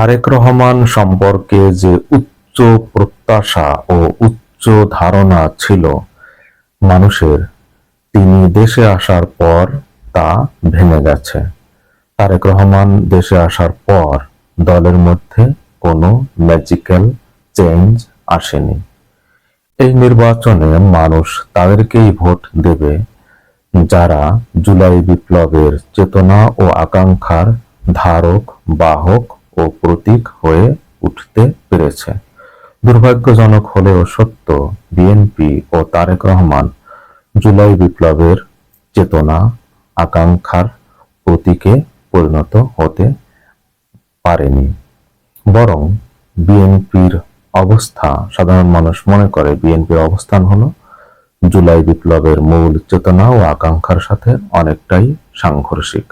তারেক রহমান সম্পর্কে যে উচ্চ প্রত্যাশা ও উচ্চ ধারণা ছিল মানুষের, তিনি দেশে আসার পর তা ভেঙে গেছে। তারেক রহমান দেশে আসার পর দলের মধ্যে কোনো ম্যাজিক্যাল চেঞ্জ আসেনি। এই নির্বাচনে মানুষ তাদেরকেই ভোট দেবে যারা জুলাই বিপ্লবের চেতনা ও আকাঙ্ক্ষার ধারক, বাহক ও প্রতীক হয়ে উঠতে পেরেছে। দুর্ভাগ্যজনক হলেও সত্য, বিএনপি ও তারেক রহমান জুলাই বিপ্লবের চেতনা, আকাঙ্ক্ষার প্রতীকে পরিণত হতে পারেনি। বরং বিএনপির অবস্থা, সাধারণ মানুষ মনে করে বিএনপির অবস্থান হলো জুলাই বিপ্লবের মূল চেতনা ও আকাঙ্ক্ষার সাথে অনেকটাই সাংঘর্ষিক।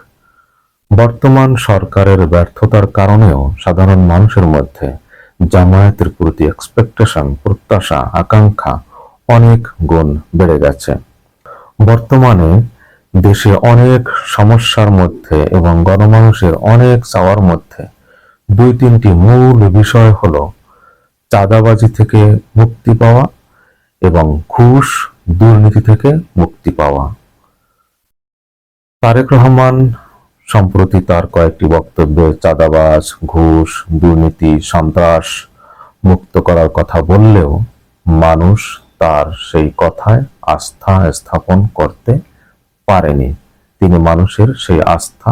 বর্তমান সরকারের ব্যর্থতার কারণেও সাধারণ মানুষের মধ্যে জামায়াতের প্রতি এক্সপেকটেশন, প্রত্যাশা, আকাঙ্ক্ষা অনেক গুণ বেড়ে গেছে। বর্তমানে দেশে অনেক সমস্যার মধ্যে এবং গণমানুষের অনেক চাওয়ার মধ্যে দুই তিনটি মূল বিষয় হলো চাঁদাবাজি থেকে মুক্তি পাওয়া এবং ঘুষ, দুর্নীতি থেকে মুক্তি পাওয়া। তারেক রহমান সম্প্রতি তার কয়েকটি বক্তব্যে চাঁদাবাজ, ঘুষ, দুর্নীতি, সন্ত্রাস মুক্ত করার কথা বললেও মানুষ তার সেই কথায় আস্থা স্থাপন করতে পারেনি। তিনি মানুষের সেই আস্থা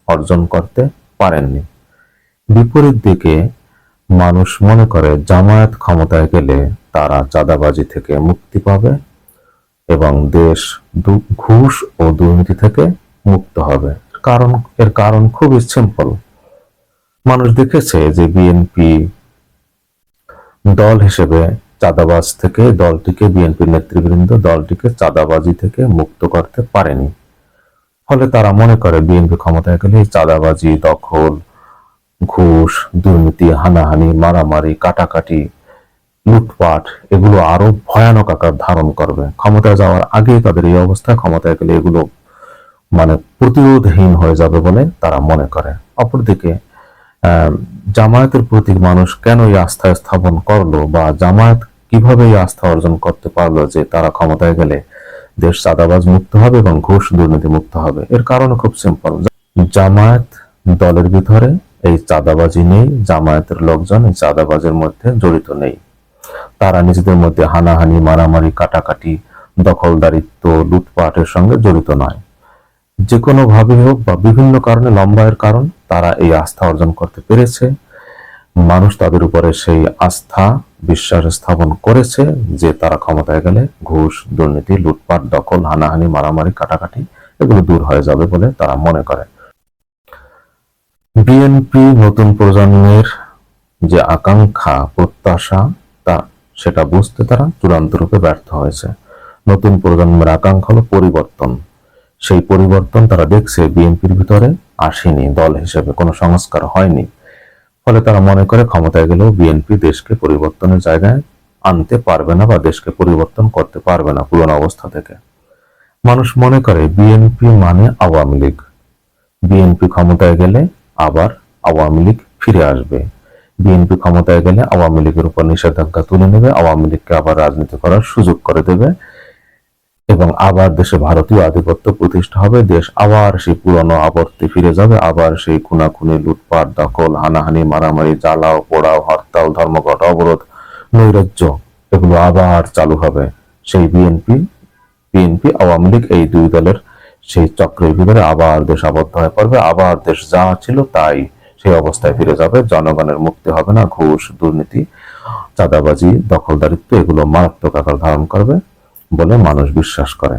অর্জন করতে পারেননি। বিপরীত দিকে মানুষ মনে করে জামায়াত ক্ষমতায় গেলে তারা চাঁদাবাজি থেকে মুক্তি পাবে এবং দেশ ঘুষ ও দুর্নীতি থেকে মুক্ত হবে। এর কারণ খুবই সিম্পল। মানুষ দেখেছে যে বিএনপি দল হিসেবে চাঁদাবাজ থেকে বিএনপির নেতৃবৃন্দ দলটিকে চাঁদাবাজি থেকে মুক্ত করতে পারেনি। ফলে তারা মনে করে বিএনপি ক্ষমতায় গেলে চাঁদাবাজি, দখল, ঘুষ, দুর্নীতি, হানাহানি, মারামারি, কাটাকাটি, লুটপাট এগুলো আরো ভয়ানক আকার ধারণ করবে। ক্ষমতায় যাওয়ার আগেই তাদের এই অবস্থা, ক্ষমতায় গেলে এগুলো প্রতিরোধহীন হয়ে যাবে বলে তারা মনে করে। অপরদিকে জামায়াতের প্রতি মানুষ কেন এই আস্থা স্থাপন করলো বা জামায়াত কিভাবে এই আস্থা অর্জন করতে পারলো যে তারা ক্ষমতায় গেলে দেশ চাঁদাবাজ মুক্ত হবে এবং ঘুষ, দুর্নীতি মুক্ত হবে? এর কারণ খুব সিম্পল। জামায়াত দলের ভিতরে এই চাঁদাবাজি নেই, জামায়াতের লোকজন এই চাঁদাবাজের মধ্যে জড়িত নেই। তারা নিজেদের মধ্যে হানাহানি, মারামারি, কাটাকাটি, দখলদারিত্ব, লুটপাটের সঙ্গে জড়িত নয়। যে কোনো ভাবে হোক বা বিভিন্ন কারণে, লম্বায়ের কারণ, তারা এই আস্থা অর্জন করতে পেরেছে। মানুষ তাদের উপরে সেই আস্থা, বিশ্বাস স্থাপন করেছে যে তারা ক্ষমতায় গেলে ঘুষ, দুর্নীতি, লুটপাট, দখল, হানাহানি, মারামারি, কাটাকাটি এগুলো দূর হয়ে যাবে বলে তারা মনে করে। বিএনপি নতুন প্রজন্মের যে আকাঙ্ক্ষা, প্রত্যাশা, সেটা বুঝতে তারা চূড়ান্ত রূপে ব্যর্থ হয়েছে। নতুন প্রজন্মের আকাঙ্ক্ষা হলো পরিবর্তন। সেই পরিবর্তন তারা দেখছে বিএনপির ভিতরে আসেনি, দল হিসেবে কোনো সংস্কার হয়নি। ফলে তারা মনে করে ক্ষমতায় গেলেও বিএনপি দেশকে পরিবর্তনের জায়গায় আনতে পারবে না বা দেশকে পরিবর্তন করতে পারবে না পুরনো অবস্থা থেকে। মানুষ মনে করে বিএনপি মানে আওয়ামী লীগ। বিএনপি ক্ষমতায় গেলে আবার আওয়ামী লীগ ফিরে আসবে। বিএনপি ক্ষমতায় গেলে আওয়ামী লীগের উপর নিষেধাজ্ঞা তুলে নেবে, আওয়ামী লীগকে আবার রাজনীতি করার সুযোগ করে দেবে এবং আবার দেশে ভারতীয় আধিপত্য প্রতিষ্ঠা হবে। দেশ আবার সেই পুরনো আবর্তে ফিরে যাবে, আবার সেই খুনাখুনি, লুটপাট, দখল, হানাহানি, মারামারি, জ্বালাও পোড়াও, হরতাল, ধর্মঘট, অবরোধ, নৈরাজ্য এগুলো আবার চালু হবে। সেই বিএনপি আওয়ামী লীগ এই দুই দলের সেই চক্রের ভিতরে আবার দেশ আবদ্ধ হয়ে পড়বে, আবার দেশ যা ছিল তাই সেই অবস্থায় ফিরে যাবে। জনগণের মুক্তি হবে না, ঘুষ, দুর্নীতি, চাঁদাবাজি, দখলদারিত্ব এগুলো মারাত্মক আকার ধারণ করবে বলে মানুষ বিশ্বাস করে।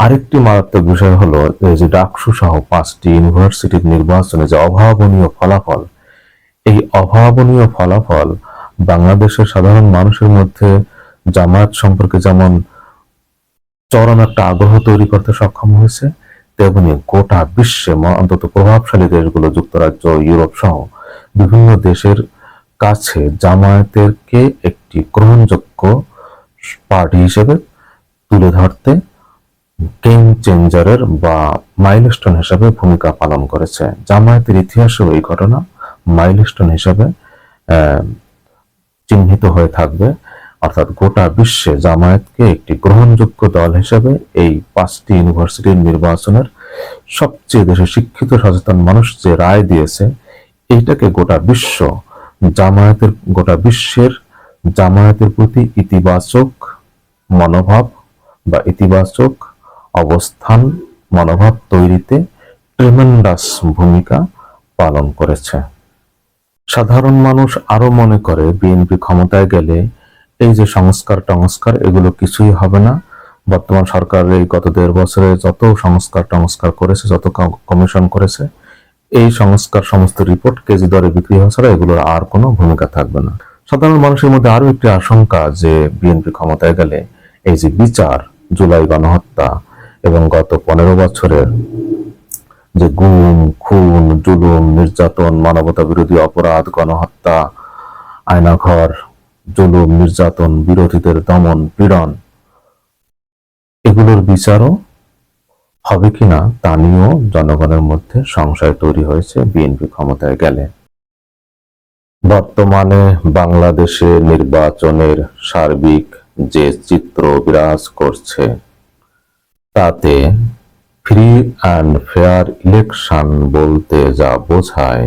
আরেকটি মারাত্মক বিষয় হলো এই যে ডাকসু সহ 5টি ইউনিভার্সিটির নির্বাচনে যে অভাবনীয় ফলাফল, এই অভাবনীয় ফলাফল বাংলাদেশের সাধারণ মানুষের মধ্যে জামায়াত সম্পর্কে যেমন চরম একটা আগ্রহ তৈরি করতে সক্ষম হয়েছে, তেমনি গোটা বিশ্বে অন্তত প্রভাবশালী দেশগুলো, যুক্তরাজ্য, ইউরোপ সহ বিভিন্ন দেশের কাছে জামায়াতকে একটি গ্রহণযোগ্য পার্টি হিসেবে তুলে ধরতে গেম চেঞ্জারের বা মাইলস্টোন হিসেবে ভূমিকা পালন করেছে। জামায়াতের ইতিহাসেও এই ঘটনা মাইলস্টোন হিসাবে চিহ্নিত হয়ে থাকবে। অর্থাৎ গোটা বিশ্বে জামায়াতকে একটি গ্রহণযোগ্য দল হিসেবে এই 5টি ইউনিভার্সিটির নির্বাচনের সবচেয়ে বেশি শিক্ষিত সচেতন মানুষ যে রায় দিয়েছে, এইটাকে গোটা বিশ্বের জামায়াতের প্রতি ইতিবাচক মনোভাব বা ইতিবাচক অবস্থান মনোভাব তৈরিতে ট্রেমেন্ডাস ভূমিকা পালন করেছে। সাধারণ মানুষ আরো মনে করে বিএনপি ক্ষমতায় গেলে এই যে সংস্কার এগুলো কিছুই হবে না। বর্তমান সরকার এই গত 1.5 বছরে যত সংস্কার করেছে, যত কমিশন করেছে, এই সংস্কার সমস্ত রিপোর্ট কেজি দরে বিক্রি হওয়া ছাড়া এগুলোর আর কোনো ভূমিকা থাকবে না। সাধারণ মানুষের মধ্যে আরো একটি আশঙ্কা যে বিএনপি ক্ষমতায় গেলে এই যে বিচার, জুলাই গণহত্যা এবং গত 15 বছরের যে গুম, খুন, জুলুম, নির্যাতন, মানবতা বিরোধী অপরাধ, গণহত্যা, আয়নাঘর, জুলুম, নির্যাতন, বিরোধীদের দমন পীড়ন, এগুলোর বিচারও হবে কিনা তা নিয়েও জনগণের মধ্যে সংশয় তৈরি হয়েছে বিএনপি ক্ষমতায় গেলে। বর্তমানে বাংলাদেশে নির্বাচনের সার্বিক যে চিত্র বিরাজ করছে, তাতে ফ্রি অ্যান্ড ফেয়ার ইলেকশন বলতে যা বোঝায়,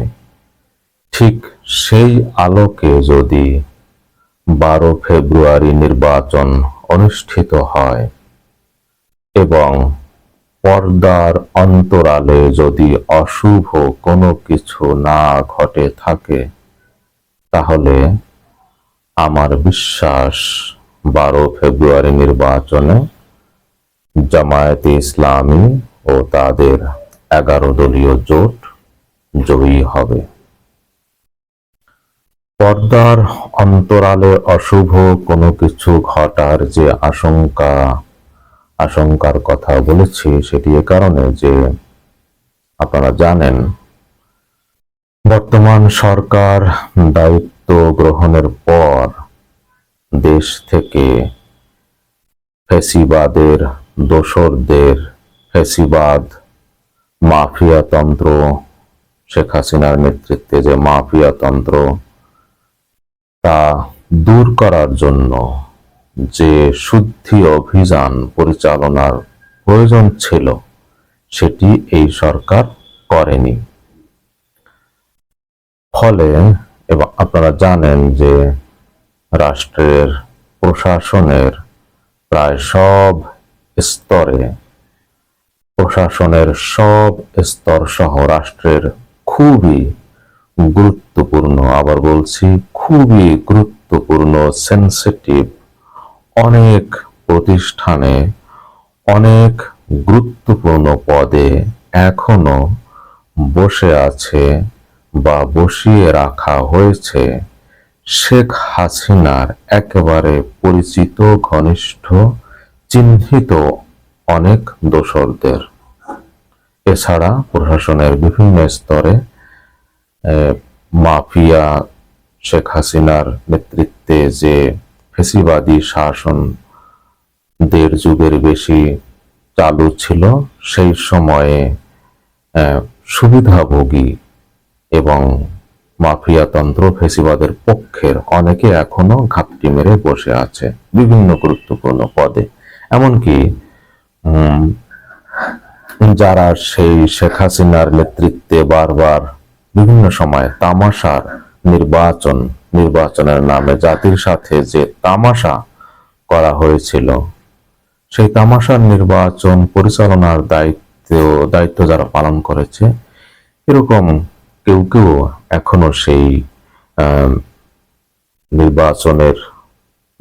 ঠিক সেই আলোকে যদি 12 ফেব্রুয়ারি নির্বাচন অনুষ্ঠিত হয় এবং পর্দার অন্তরালে যদি অশুভ কোনো কিছু না ঘটে থাকে, তাহলে আমার বিশ্বাস 12 ফেব্রুয়ারি নির্বাচনে জামায়াতে ইসলামী ও তাদের 11 দলীয় জোট জয়ী হবে। পর্দার অন্তরালে অশুভ কোনো কিছু ঘটার যে আশঙ্কার কথা বলেছি, সেটি এ কারণে যে আপনারা জানেন বর্তমান সরকার দায়িত্ব গ্রহণের পর দেশ থেকে ফ্যাসিবাদের দোসরদের, ফ্যাসিবাদ মাফিয়াতন্ত্র, শেখ হাসিনার নেতৃত্বে যে মাফিয়াতন্ত্র, তা দূর করার জন্য যে শুদ্ধি অভিযান পরিচালনার প্রয়োজন ছিল, সেটি এই সরকার করেনি। ফলে এবং আপনারা জানেন যে রাষ্ট্রের প্রশাসনের প্রায় সব স্তরে, প্রশাসনের সব স্তর সহ রাষ্ট্রের খুবই গুরুত্বপূর্ণ, আবার বলছি খুবই গুরুত্বপূর্ণ, সেনসিটিভ অনেক প্রতিষ্ঠানে, অনেক গুরুত্বপূর্ণ পদে এখনো বসে আছে বা বসিয়ে রাখা হয়েছে শেখ হাসিনার একেবারে পরিচিত, ঘনিষ্ঠ, চিহ্নিত অনেক দোসরদের। এছাড়া প্রশাসনের বিভিন্ন স্তরে মাফিয়া শেখ হাসিনার নেতৃত্বে যে ফ্যাসিবাদী শাসন 1.5 যুগের বেশি চালু ছিল, সেই সময়ে সুবিধাভোগী এবং মাফিয়াতন্ত্র ফ্যাসিবাদের পক্ষের অনেকে এখনো ঘাপটি মেরে বসে আছে বিভিন্ন গুরুত্বপূর্ণ পদে। এমনকি যারা সেই শেখ হাসিনার নেতৃত্বে বারবার বিভিন্ন সময় তামাশার নির্বাচনের নামে জাতির সাথে যে তামাশা করা হয়েছিল, সেই তামাশার নির্বাচন পরিচালনার দায়িত্ব যারা পালন করেছে, এরকম কেউ এখনো সেই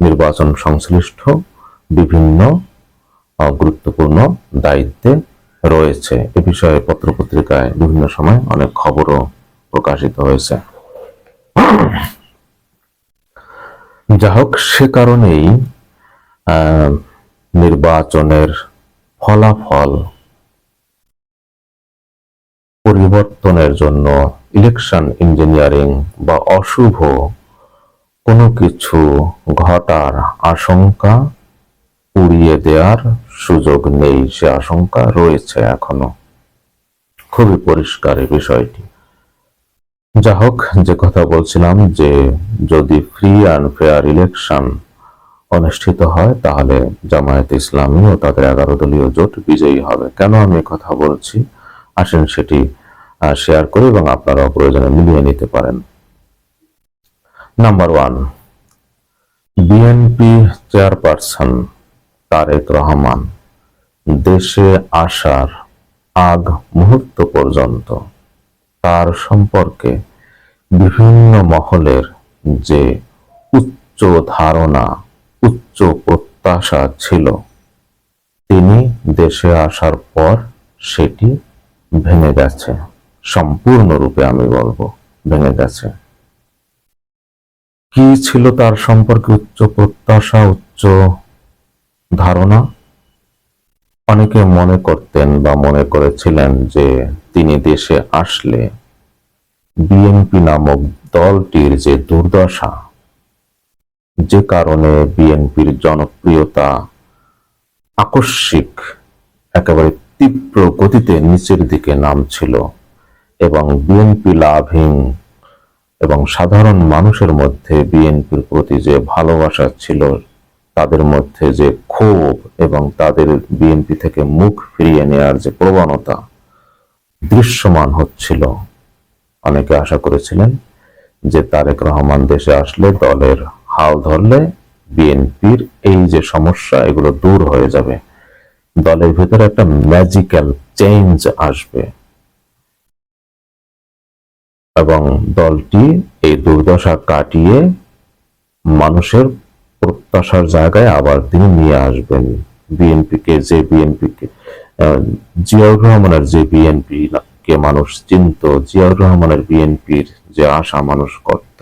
নির্বাচন সংশ্লিষ্ট বিভিন্ন গুরুত্বপূর্ণ দায়িত্বে রয়েছে। এ বিষয়ে পত্রপত্রিকায় বিভিন্ন সময় অনেক খবরও প্রকাশিত হয়েছে। যা হোক, সে কারণেই নির্বাচনের ফলাফল পরিবর্তনের জন্য ইলেকশন ইঞ্জিনিয়ারিং বা অশুভ কোনো কিছু ঘটার আশঙ্কা উড়িয়ে দেওয়ার সুযোগ নেই, সে আশঙ্কা রয়েছে এখনো। খুবই পরিষ্কার এই বিষয়টি। যা হোক, যে কথা বলছিলাম যে যদি ফ্রি অ্যান্ড ফেয়ার ইলেকশন অনুষ্ঠিত হয় তাহলে জামায়াত ইসলামী ও তাদের 11 দলীয় জোট বিজয়ী হবে। কেন আমি কথা বলছি, আসেন সেটি শেয়ার করি এবং আপনারাও প্রয়োজনে মিলিয়ে নিতে পারেন। Number 1, BNP chairperson Tarique Rahman দেশে আসার আগ মুহূর্ত পর্যন্ত তার সম্পর্কে বিভিন্ন মহলের যে উচ্চ ধারণা, উচ্চ প্রত্যাশা ছিল, তিনি দেশে আসার পর সেটি ভেঙে গেছে। সম্পূর্ণরূপে আমি বলবো ভেঙে গেছে। কি ছিল তার সম্পর্কে উচ্চ প্রত্যাশা, উচ্চ ধারণা? অনেকে মনে করতেন বা মনে করেছিলেন যে তিনি দেশে আসলে বিএনপি নামক দলটির যে দুর্দশা, যে কারণে বিএনপির জনপ্রিয়তা আকস্মিক একেবারে তীব্র গতিতে নিচের দিকে নামছিল এবং বিএনপি লাভহীন এবং সাধারণ মানুষের মধ্যে বিএনপির প্রতি যে ভালোবাসা ছিল, তাদের মধ্যে যে ক্ষোভ এবং তাদের বিএনপি থেকে মুখ ফিরিয়ে নেওয়ার যে প্রবণতা দৃশ্যমান হচ্ছিল, অনেকে আশা করেছিলেন যে তারেক রহমান দেশে আসলে, দলের হাল ধরলে বিএনপির এই যে সমস্যা এগুলো দূর হয়ে যাবে, দলের ভিতরে একটা ম্যাজিক্যাল চেঞ্জ আসবে এবং দলটি এই দুর্দশা কাটিয়ে মানুষের প্রত্যাশার জায়গায় আবার তিনি নিয়ে আসবেন। বিএনপিকে যে বিএনপিকে জিয়াউর রহমানের যে বিএনপি কে মানুষ চিনত, জিয়াউর রহমানের বিএনপির যে আশা মানুষ করত,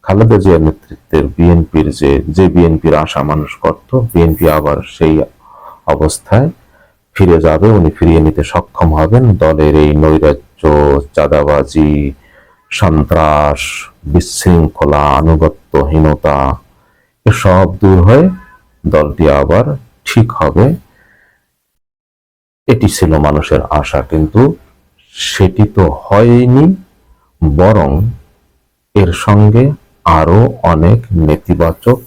খালেদা জিয়ার নেতৃত্বের বিএনপির যে বিএনপির আশা মানুষ করত, বিএনপি আবার সেই অবস্থায় ফিরে যাবে, উনি ফিরিয়ে নিতে সক্ষম হবেন। দলের এই নৈরাজ্য, চাঁদাবাজি, সন্ত্রাস, বিশৃঙ্খলা, আনুগত্যহীনতা এসব দূর হয়ে দলটি আবার ঠিক হবে, এটি ছিল মানুষের আশা। কিন্তু সেটি তো হয়নি, বরং এর সঙ্গে আরো অনেক নেতিবাচক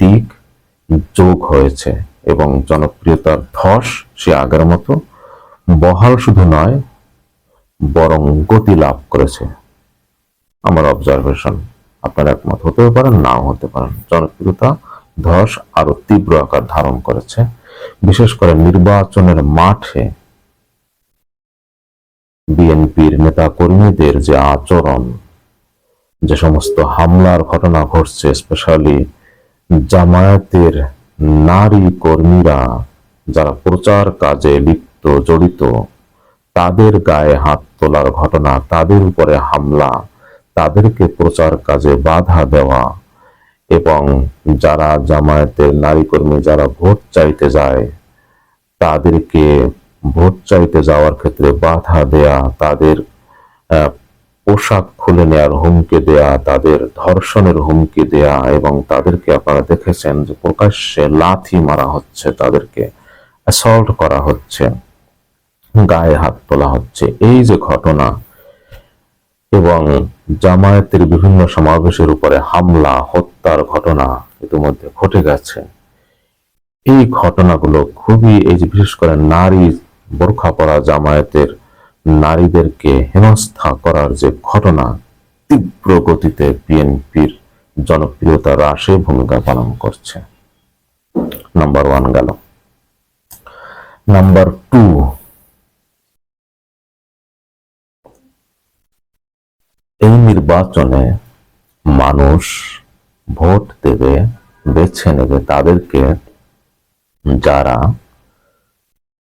দিক যোগ হয়েছে এবং জনপ্রিয়তার ধস সে আগের মতো বহাল শুধু নয়, বরং গতি লাভ করেছে। আমার অবজারভেশন, আপনারা একমত হতেও পারেন, নাও হতে পারেন। জনপ্রিয়তা ধস আরো তীব্র আকার ধারণ করেছে। বিশেষ করে নির্বাচনের মাঠে বিএনপির নেতা কর্মীদের যে আচরণ, যে সমস্ত হামলার ঘটনা ঘটছে, স্পেশালি জামায়াতের নারী কর্মীরা যারা প্রচার কাজে লিপ্ত, জড়িত, তাদের গায়ে হাত তোলার ঘটনা, তাদের উপরে হামলা, তাদেরকে প্রচার কাজে বাধা দেওয়া এবং যারা জামায়াতের নারী কর্মী যারা ভোট চাইতে যায় তাদেরকে ভোট চাইতে যাওয়ার ক্ষেত্রে বাধা দেয়া, তাদের পোশাক খুলে নেওয়ার হুমকি দেয়া, তাদের ধর্ষণের হুমকি দেয়া এবং তাদেরকে আপনারা দেখেছেন যে প্রকাশ্যে লাথি মারা হচ্ছে, তাদেরকে অ্যাসল্ট করা হচ্ছে, গায়ে হাত তোলা হচ্ছে, এই যে ঘটনা এবং জামায়াতের বিভিন্ন সমাবেশের উপরে হামলা, হত্যার ঘটনা ইতিমধ্যে ঘটে গেছে। এই ঘটনাগুলো খুবই, এই যে বিশেষ করে নারী বোরখা পরা জামায়াতের নারীদেরকে হেনস্থা করার যে ঘটনা, তীব্র গতিতে বিএনপির জনপ্রিয়তা হ্রাসে ভূমিকা পালন করছে। নাম্বার 1 গেল। নাম্বার 2, এই নির্বাচনে মানুষ ভোট দেবে, বেছে নেবে তাদেরকে যারা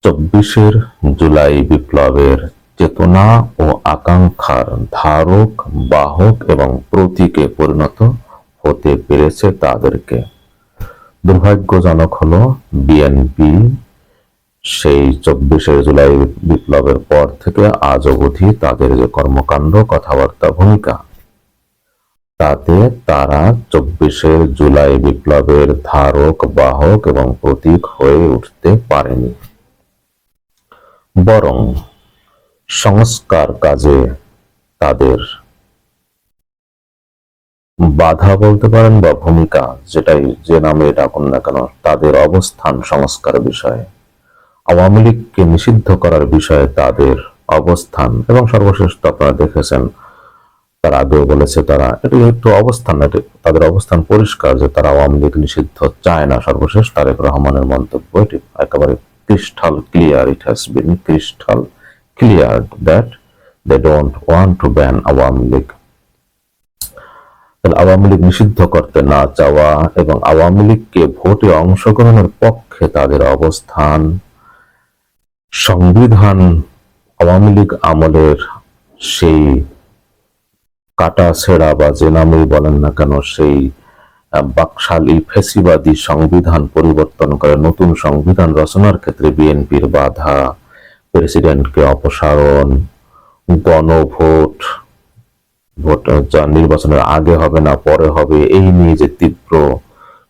24 জুলাই বিপ্লবের চেতনা ও আকাঙ্ক্ষার ধারক, বাহক এবং প্রতীকে পরিণত হতে পেরেছে তাদেরকে। দুর্ভাগ্যজনক হলো বিএনপি সেই 24 জুলাই বিপ্লবের পর থেকে আজ অবধি তাদের যে কর্মকাণ্ড, কথাবার্তা, ভূমিকা, তাতে তারা 24 জুলাই বিপ্লবের ধারক, বাহক এবং প্রতীক হয়ে উঠতে পারেনি, বরং সংস্কার কাজে তাদের বাধা বলতে পারেন বা ভূমিকা, যেটাই যে নামে ডাকুন না কেন, তাদের অবস্থান সংস্কার বিষয়ে, আওয়ামী লীগকে নিষিদ্ধ করার বিষয়ে তাদের অবস্থান, এবং সর্বশেষ তো আপনারা দেখেছেন তার আগেও বলেছে তারা, এটি একটু অবস্থান, এটি তাদের অবস্থান পরিষ্কার যে তারা আওয়ামী লীগ নিষিদ্ধ চায় না। সর্বশেষ তারেক রহমানের মন্তব্য, এটি একেবারে crystal clear, it has been crystal clear that they don't want to ban Awami League. Awami League নিষিদ্ধ করতে না চাওয়া এবং আওয়ামী লীগকে ভোটে অংশগ্রহণের পক্ষে তাদের অবস্থান, সংবিধান আওয়ামী লীগ আমলের সেই কাটা ছেঁড়া বা যে নামেই বলেন না কেন, সেই বাকশালী ফেসিবাদী সংবিধান পরিবর্তন করে নতুন সংবিধান রচনার ক্ষেত্রে বিএনপির বাধা, প্রেসিডেন্টকে অপসারণ, গণভোট, ভোট যা নির্বাচনের আগে হবে না পরে হবে, এই নিয়ে যে তীব্র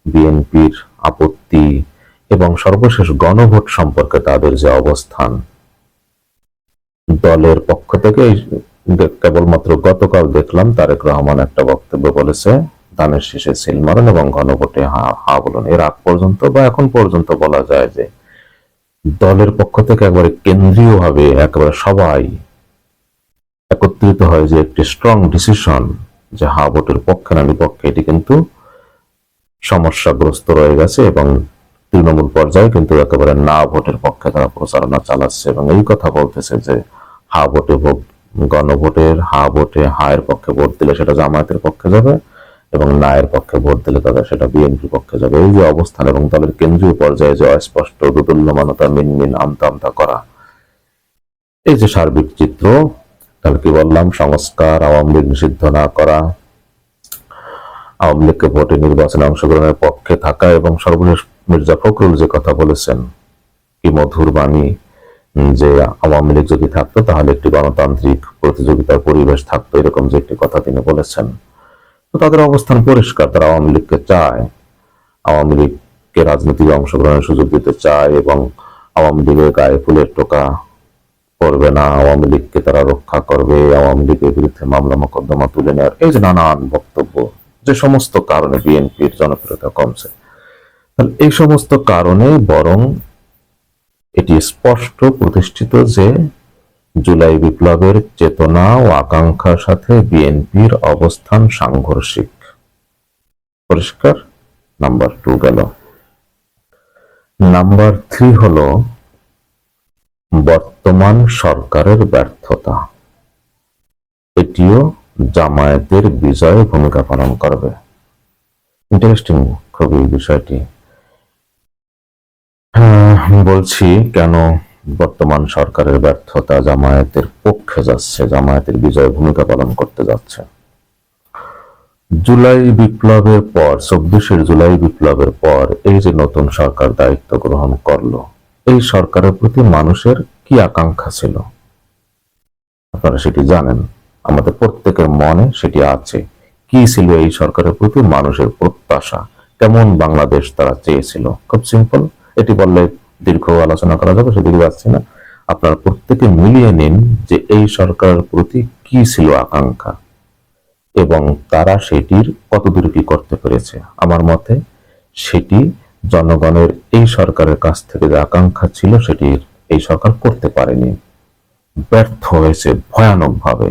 বিএনপির আপত্তি, এবং সর্বশেষ গণভোট সম্পর্কে তাদের যে অবস্থান। দলের পক্ষ থেকে কেবলমাত্র গতকাল দেখলাম তারেক রহমান একটা বক্তব্য বলেছে, ধানের শীষে সিল মারণ এবং গণভোটে হা হা বলুন। এর আগ পর্যন্ত বা এখন পর্যন্ত বলা যায় যে দলের পক্ষ থেকে একবারে কেন্দ্রীয় ভাবে একেবারে সবাই একত্রিত হয় যে একটি স্ট্রং ডিসিশন যে হা ভোটের পক্ষে না বিপক্ষে, এটি কিন্তু সমস্যাগ্রস্ত রয়ে গেছে, এবং তৃণমূল পর্যায়ে কিন্তু একেবারে না ভোটের পক্ষে তারা প্রচারণা চালাচ্ছে এবং এই কথা বলতেছে যে হা ভোটে ভোট, গণভোটের হা ভোটে হায়ের পক্ষে ভোট দিলে সেটা জামায়াতের পক্ষে যাবে এবং নায়ের পক্ষে ভোট দিলে তাদের সেটা বিএনপির পক্ষে যাবে। এই যে অবস্থান এবং দলের কেন্দ্রীয় পর্যায়ে যে অস্পষ্ট দোদুল্যমানতা, মিনমিন আমতা আমতা করা, এই যে সার্বিক চিত্র, তাহলে কি বললাম, সংস্কার, আওয়ামী লীগ নিষিদ্ধ না করা, আওয়ামী লীগকে ভোটে নির্বাচনে অংশগ্রহণের পক্ষে থাকা, এবং সর্বশেষ মির্জা ফখরুল যে কথা বলেছেন, কি মধুর বাণী, যে আওয়ামী লীগ যদি থাকতো তাহলে একটি গণতান্ত্রিক প্রতিযোগিতার পরিবেশ থাকতো, এরকম যে একটি কথা তিনি বলেছেন। তো তাদের অবস্থান পরিষ্কার, তারা আওয়ামী লীগকে চায়, আওয়ামী লীগকে রাজনীতিতে অংশগ্রহণের সুযোগ দিতে চায় এবং আওয়ামী লীগের গায়ে ফুলের টোকা করবে না, আওয়ামী লীগকে তারা রক্ষা করবে, আওয়ামী লীগের বিরুদ্ধে মামলা মোকদ্দমা তুলে নেওয়ার, এই যে নানান বক্তব্য, যে সমস্ত কারণে বিএনপির জনপ্রিয়তা কমছে, এই সমস্ত কারণে বরং এটি স্পষ্ট প্রতিষ্ঠিত যে জুলাই বিপ্লবের চেতনা ও আকাঙ্ক্ষার সাথে বিএনপির অবস্থান সাংঘর্ষিক। পরিষ্কার। নাম্বার 2 গেল। নাম্বার 3 হলো বর্তমান সরকারের ব্যর্থতা। এটিও জামায়াতের বিজয়ে ভূমিকা পালন করবে। ইন্টারেস্টিং খুবই বিষয়টি। বলছি কেন বর্তমান সরকারের ব্যর্থতা জামায়াতের পক্ষে যাচ্ছে, জামায়াতের বিজয়ে ভূমিকা পালন করতে যাচ্ছে। জুলাই বিপ্লবের পর, 24 জুলাই বিপ্লবের পর এই যে নতুন সরকার দায়িত্ব গ্রহণ করলো, এই সরকারের প্রতি মানুষের কি আকাঙ্ক্ষা ছিল আপনারা সেটি জানেন, আমাদের প্রত্যেকের মনে সেটি আছে। কি ছিল এই সরকারের প্রতি মানুষের প্রত্যাশা, কেমন বাংলাদেশ তারা চেয়েছিল? খুব সিম্পল, এটি বললে দীর্ঘ আলোচনা করা যাবে, সেদিকে যাচ্ছি না। আপনারা প্রত্যেকে মিলিয়ে নিন যে এই সরকারের প্রতি কি ছিল আকাঙ্ক্ষা এবং তারা সেটির কতদূর কি করতে পেরেছে। আমার মতে সেটি জনগণের এই সরকারের কাছ থেকে যে আকাঙ্ক্ষা ছিল সেটি এই সরকার করতে পারেনি, ব্যর্থ হয়েছে ভয়ানকভাবে।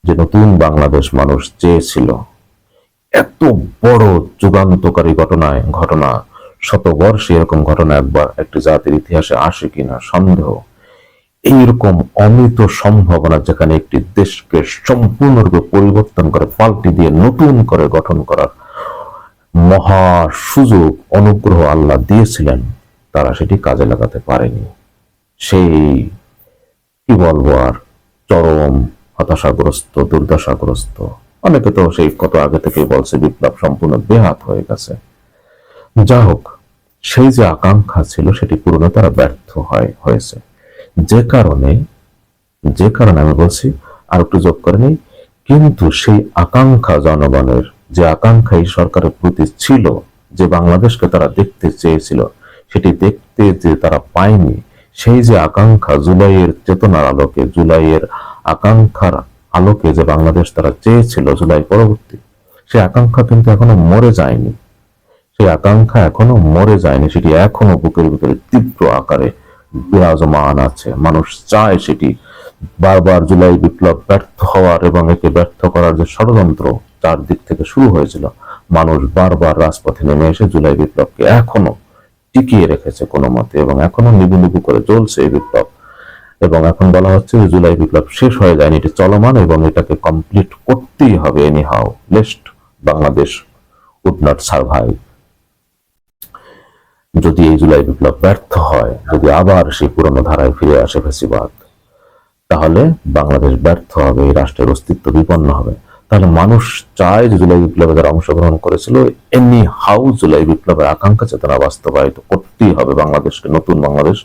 যে নতুন বাংলাদেশ মানুষ চেয়েছিল, এত বড় যুগান্তকারী ঘটনা শতবর্ষে এরকম ঘটনা একবার একটি জাতির ইতিহাসে আসে কিনা সন্দেহ। এইরকম অমিত সম্ভাবনা, যেখানে একটি দেশকে সম্পূর্ণরূপে পরিবর্তন করে পাল্টে দিয়ে নতুন করে গঠন করার মহা সুযোগ অনুগ্রহ আল্লাহ দিয়েছিলেন, তারা সেটি কাজে লাগাতে পারেনি। সেই কি বলবো আর, চরম হতাশাগ্রস্ত, দুর্দশাগ্রস্ত। অনেকে তো সেই কত আগে থেকে বলছে বিপ্লব সম্পূর্ণ বেহাত হয়ে গেছে। যা হোক, সেই যে আকাঙ্ক্ষা ছিল সেটি পূরণে তারা ব্যর্থ হয়েছে। যে কারণে আমি বলছি, আর একটু যোগ করে নিই, কিন্তু সেই আকাঙ্ক্ষা জনগণের, যে আকাঙ্ক্ষা এই সরকারের প্রতি ছিল, যে বাংলাদেশকে তারা দেখতে চেয়েছিল, সেটি দেখতে যে তারা পায়নি, সেই যে আকাঙ্ক্ষা জুলাইয়ের চেতনার আলোকে, জুলাইয়ের আকাঙ্ক্ষার আলোকে যে বাংলাদেশ তারা চেয়েছিল জুলাই পরবর্তী, সেই আকাঙ্ক্ষা কিন্তু এখনো মরে যায়নি। সেই আকাঙ্ক্ষা এখনো মরে যায়নি, সেটি এখনো বুকের ভিতরে তীব্র আকারে বিরাজমান আছে। মানুষ চায় সেটি। বারবার জুলাই বিপ্লব ব্যর্থ হওয়ার এবং একে ব্যর্থ করার যে ষড়যন্ত্র চারদিক থেকে শুরু হয়েছিল, মানুষ বারবার রাজপথে নেমে এসে জুলাই বিপ্লবকে এখনো টিকিয়ে রেখেছে কোনো মতে, এবং এখনো নিবু নিবু করে চলছে এই বিপ্লব। এবং এখন বলা হচ্ছে যে জুলাই বিপ্লব শেষ হয়ে যায়নি, এটি চলমান এবং এটাকে কমপ্লিট করতেই হবে anyhow, lest Bangladesh would not survive. যদি এই জুলাই বিপ্লব ব্যর্থ হয়, যদি আবার সেই পুরনো ধারায় ফিরে আসে ফ্যাসিবাদ, তাহলে বাংলাদেশ ব্যর্থ হবে, এই রাষ্ট্রের অস্তিত্ব বিপন্ন হবে। তাহলে মানুষ চায় যে জুলাই বিপ্লবে যারা অংশগ্রহণ করেছিল এনি হাউ জুলাই বিপ্লবের আকাঙ্ক্ষা চেতনা বাস্তবায়িত করতেই হবে, বাংলাদেশকে নতুন বাংলাদেশ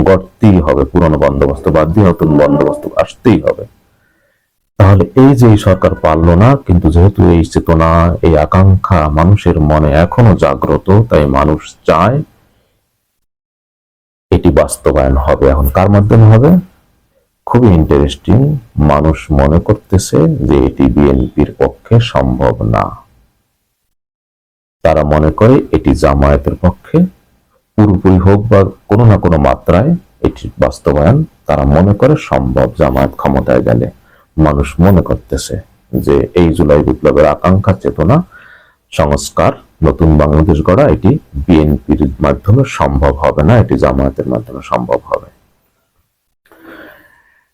গড়তেই হবে, পুরনো বন্দোবস্ত বাদ দিয়ে নতুন বন্দোবস্ত আসতেই হবে। তাহলে এই যে এই সরকার পারল না, কিন্তু যেহেতু এই চেতনা এই আকাঙ্ক্ষা মানুষের মনে এখনো জাগ্রত, তাই মানুষ চায় এটি বাস্তবায়ন হবে। এখন কার মাধ্যমে হবে? খুবই ইন্টারেস্টিং। মানুষ মনে করতেছে যে এটি বিএনপির পক্ষে সম্ভব না। তারা মনে করে এটি জামায়াতের পক্ষে পুরোপুরি হোক বা কোনো না কোনো মাত্রায় এটি বাস্তবায়ন তারা মনে করে সম্ভব জামায়াত ক্ষমতায় গেলে। মানুষ মনে করতেছে যে এই জুলাই বিপ্লবের আকাঙ্ক্ষা চেতনা সংস্কার নতুন বাংলাদেশ গড়া এটি বিএনপির মাধ্যমে সম্ভব হবে না, এটি জামায়াতের মাধ্যমে সম্ভব হবে।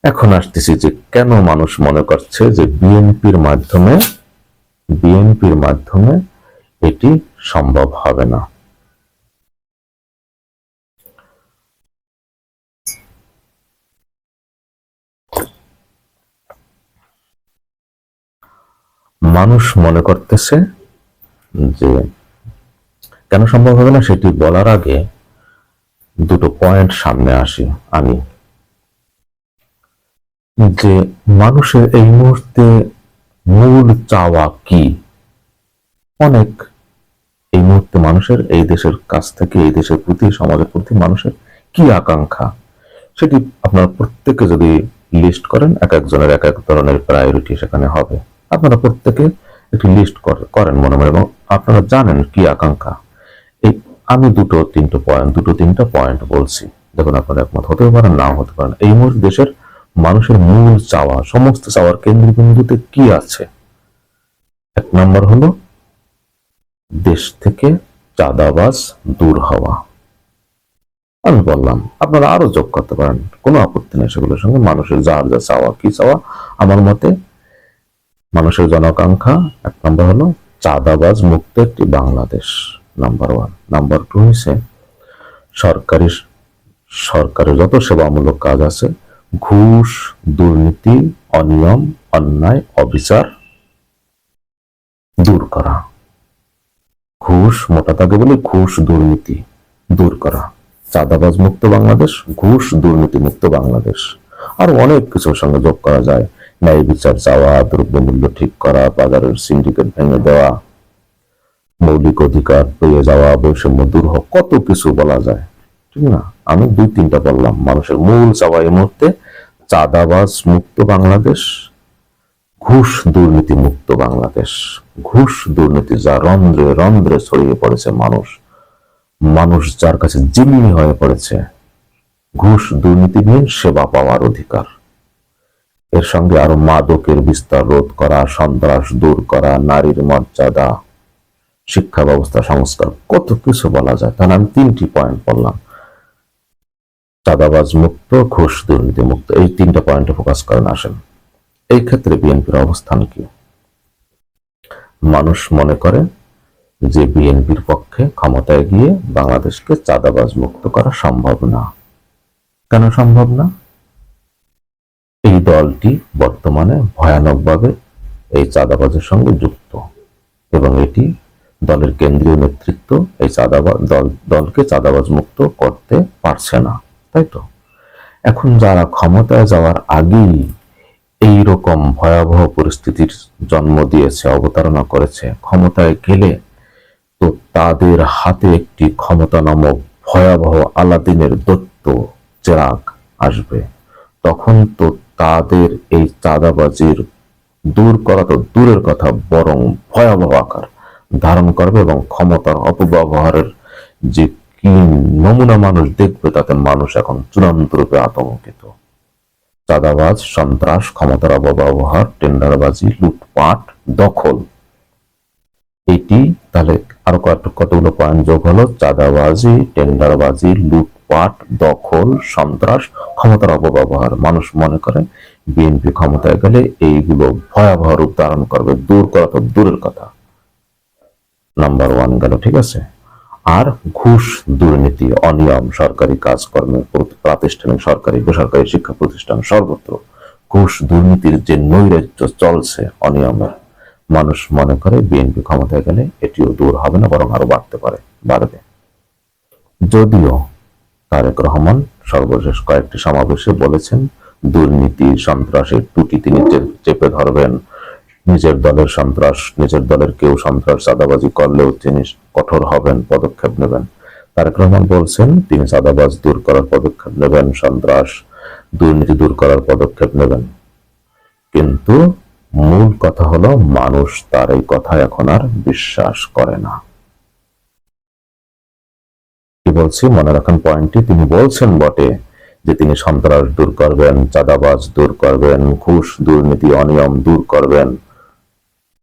এখন আসতেছি যে কেন মানুষ মনে করছে যে বিএনপির মাধ্যমে এটি সম্ভব হবে না। মানুষ মনে করতেছে যে কেন সম্ভব হবে না সেটি বলার আগে দুটো পয়েন্ট সামনে আনি যে মানুষের এই মুহূর্তে মূল চাওয়া কি। অনেক এই মুহূর্তে মানুষের এই দেশের কাছ থেকে, এই দেশের প্রতি, সমাজের প্রতি মানুষের কি আকাঙ্ক্ষা, সেটি আপনারা প্রত্যেকে যদি লিস্ট করেন, এক একজনের এক এক ধরনের প্রায়োরিটি সেখানে হবে। আপনারা প্রত্যেকে একটি লিস্ট করেন মনে মনে, এবং আপনারা জানেন কি আকাঙ্ক্ষা। এই আমি দুটো তিনটা পয়েন্ট বলছি, দেখুন আপনারা একমত হতে পারেন, নাও হতে পারেন। এই মুহূর্তে দেশের মানুষের মূল চাওয়া, সমস্ত চাওয়ার কেন্দ্রবিন্দুতে কি আছে? এক নম্বর হলো দেশ থেকে চাঁদাবাজ দূর হওয়া। আমি বললাম, আপনারা আরো যোগ করতে পারেন, কোনো আপত্তি নেই সেগুলোর সঙ্গে। মানুষের যার যা চাওয়া, কি চাওয়া, আমার মতে মানুষের জনাকাঙ্ক্ষা এক নম্বর হলো চাঁদাবাজ মুক্ত একটি Bangladesh, number one. Number two হয়েছে সরকারের যত সেবামূলক কাজ আছে, ঘুষ, দুর্নীতি, অনিয়ম, অন্যায়, অবিচার দূর করা। ঘুষ, মোটা দাগে বলে ঘুষ দুর্নীতি দূর করা, চাঁদাবাজ মুক্ত বাংলাদেশ, ঘুষ দুর্নীতি মুক্ত বাংলাদেশ। আর অনেক কিছুর সঙ্গে যোগ করা যায়, ন্যায় বিচার চাওয়া, দ্রব্যমূল্য ঠিক করা, বাজারের সিন্ডিকেট ভেঙে দেওয়া, মৌলিক অধিকার পেয়ে যাওয়া, বৈষম্য দূর হোক, কত কিছু বলা যায়, ঠিক না? আমি দুই তিনটা বললাম। মানুষের মূল চাওয়া এই মুহূর্তে চাঁদাবাজ মুক্ত বাংলাদেশ, ঘুষ দুর্নীতি মুক্ত বাংলাদেশ। ঘুষ দুর্নীতি যা রন্ধ্রে রন্ধ্রে ছড়িয়ে পড়েছে, মানুষ যার কাছে জিম্মি হয়ে পড়েছে, ঘুষ দুর্নীতিবিহীন সেবা পাওয়ার অধিকার। এর সঙ্গে আরো মাদকের বিস্তার রোধ করা, সন্ত্রাস দূর করা, নারীর মর্যাদা, শিক্ষা ব্যবস্থা সংস্কার, কত কিছু বলা যায়। তাহলে আমি তিনটি পয়েন্ট বললাম, চাঁদাবাজ মুক্ত, ঘুষ দুর্নীতি মুক্ত, এই তিনটা পয়েন্টে ফোকাস করেন। আসেন, এই ক্ষেত্রে বিএনপির অবস্থান কি? মানুষ মনে করে যে বিএনপির পক্ষে ক্ষমতায় গিয়ে বাংলাদেশকে চাঁদাবাজ মুক্ত করা সম্ভব না। কেন সম্ভব না? এই দলটি বর্তমানে ভয়ানকভাবে এই চাঁদাবাজের সঙ্গে যুক্ত, এবং এটি দলের কেন্দ্রীয় নেতৃত্ব এই দলকে চাঁদাবাজ মুক্ত করতে পারছে না, তাই তো? এখন যারা ক্ষমতায় যাওয়ার আগেই এই রকম ভয়াবহ পরিস্থিতির জন্ম দিয়েছে, অবতারণা করেছে, ক্ষমতায় গেলে তো তাদের হাতে একটি ক্ষমতা নামক ভয়াবহ আলাদিনের দৈত্য চেরাগ আসবে। তখন তো তাদের এই চাঁদাবাজির দূর করা তো দূরের কথা, বরং ভয়াবহ আকার ধারণ করবে এবং ক্ষমতার অপব্যবহারের যে কি নমুনা মানুষ দেখবে, তাতে মানুষ এখন চূড়ান্ত রূপে আতঙ্কিত। চাঁদাবাজ, সন্ত্রাস, ক্ষমতার অপব্যবহার, টেন্ডারবাজি, লুটপাট, দখল, এটি তাহলে আরো কতগুলো পয়েন্ট যোগ হলো: চাঁদাবাজি, টেন্ডারবাজি, লুটপাট, দখল, সন্ত্রাস, ক্ষমতার অপব্যবহার। মানুষ মনে করে বিএনপি ক্ষমতায় গেলে এইগুলো ভয়াবহ রূপ ধারণ করবে, দূর করা তো দূরের কথা। নাম্বার ওয়ান গেল, ঠিক আছে। আর ঘুষ, দুর্নীতি, অনিয়ম সরকারি কাজকর্মে, প্রাতিষ্ঠানিক, সরকারি, বেসরকারি শিক্ষা প্রতিষ্ঠান, সর্বত্র ঘুষ দুর্নীতির যে নৈরাজ্য চলছে, অনিয়মের, মানুষ মনে করে বিএনপি ক্ষমতায় গেলে এটিও দূর হবে না, বরং আরো বাড়বে। যদিও তারেক রহমান সর্বশেষ কয়েকটি সমাবেশে বলেছেন দুর্নীতি, সন্ত্রাসের ত্রুটি তিনি চেপে ধরবেন, নিজের দলের সন্ত্রাস, নিজের দলের কেউ সন্ত্রাস চাঁদাবাজি করলেও তিনি কঠোর হবেন, পদক্ষেপ নেবেন। তারেক রহমান বলছেন তিনি চাঁদাবাজ দূর করার পদক্ষেপ নেবেন, সন্ত্রাস, দুর্নীতি দূর করার পদক্ষেপ নেবেন। কিন্তু মূল কথা হলো মানুষ তার এই কথা এখন আর বিশ্বাস করে না। কি বলছি মনে রাখেন পয়েন্টটি, তিনি বলছেন বটে যে তিনি সন্ত্রাস দূর করবেন, চাঁদাবাজ দূর করবেন, ঘুষ, দুর্নীতি, অনিয়ম দূর করবেন,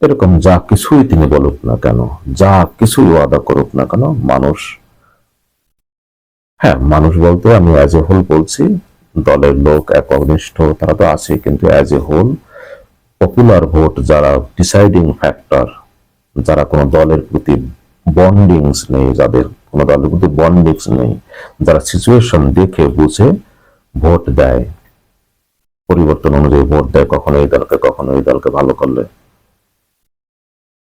এরকম যা কিছুই তিনি বলুক না কেন, যা কিছুই ওয়াদা করুক না কেন, মানুষ, হ্যাঁ মানুষ বলতে আমি অ্যাজ এ হোল বলছি, দলের লোক একনিষ্ঠ তারা তো আছে, কিন্তু as a whole popular vote, যারা ডিসাইডিং ফ্যাক্টর, যারা কোনো দলের প্রতি বন্ডিংস নেই, যাদের কোনো দলের প্রতি বন্ডিংস নেই, যারা সিচুয়েশন দেখে বুঝে ভোট দেয়, পরিবর্তন অনুযায়ী ভোট দেয়, কখনো এই দলকে কখনো এই দলকে, ভালো করলে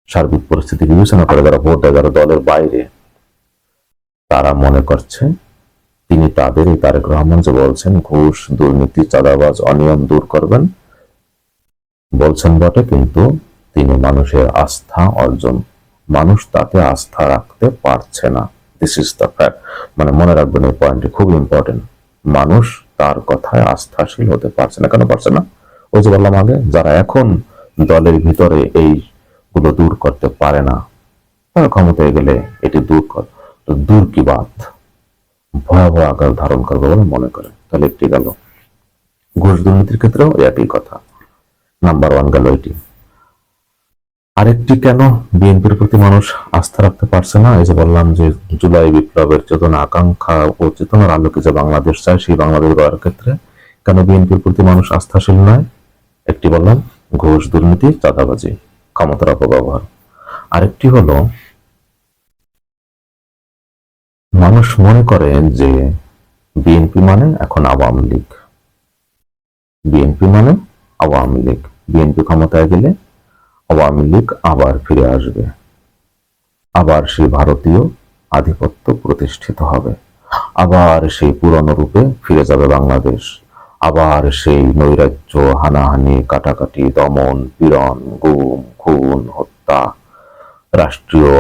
সার্বিক পরিস্থিতি বিবেচনা করে যারা ভোট দেয়, যারা দলের বাইরে, তারা মনে করছে তিনি তাদের, এই তারেক রহমান যে বলছেন ঘুষ, দুর্নীতি, চাঁদাবাজ, অনিয়ম দূর করবেন, বলছেন বটে, কিন্তু তিনি মানুষের আস্থা অর্জন, মানুষ তাতে আস্থা রাখতে পারছে না। This is the fact. মানে মনে রাখবেন এই পয়েন্টটি খুব ইম্পর্টেন্ট। মানুষ তার কথায় আস্থাশীল হতে পারছে না। কেন পারছে না? ওই যে বললাম আগে, যারা এখন দলের ভিতরে এইগুলো দূর করতে পারে না, তারা ক্ষমতায় গেলে এটি দূর কি বাত ভয়াবহ আকার ধারণ করবে বলে মনে করে। তাহলে একটি গেল। ঘুষ দুর্নীতির ক্ষেত্রেও একই কথা। নাম্বার ওয়ান গেল এটি। আরেকটি, কেন বিএনপির প্রতি মানুষ আস্থা রাখতে পারছে না? এই যে বললাম যে জুলাই বিপ্লবের চেতনা, আকাঙ্ক্ষা ও চেতনার আলোকে যে বাংলাদেশ চায়, সেই বাংলাদেশ গড়ার ক্ষেত্রে কেন বিএনপির প্রতি মানুষ আস্থাশীল নয়? একটি বললাম ঘুষ, দুর্নীতি, চাঁদাবাজি, ক্ষমতার অপব্যবহার। আরেকটি হলো মানুষ মনে করে যে বিএনপি মানে এখন আওয়ামী লীগ, বিএনপি মানে আওয়ামী লীগ, বিএনপি ক্ষমতায় গেলে আওয়ামী লীগ আবার ফিরে আসবে, আবার সেই ভারতীয় আধিপত্য প্রতিষ্ঠিত হবে, আবার সেই পুরনো রূপে ফিরে যাবে বাংলাদেশ, আবার সেই নৈরাজ্য, হানাহানি, কাটাকাটি, দমন, পীড়ন, গুম, খুন, হত্যা, রাষ্ট্রীয়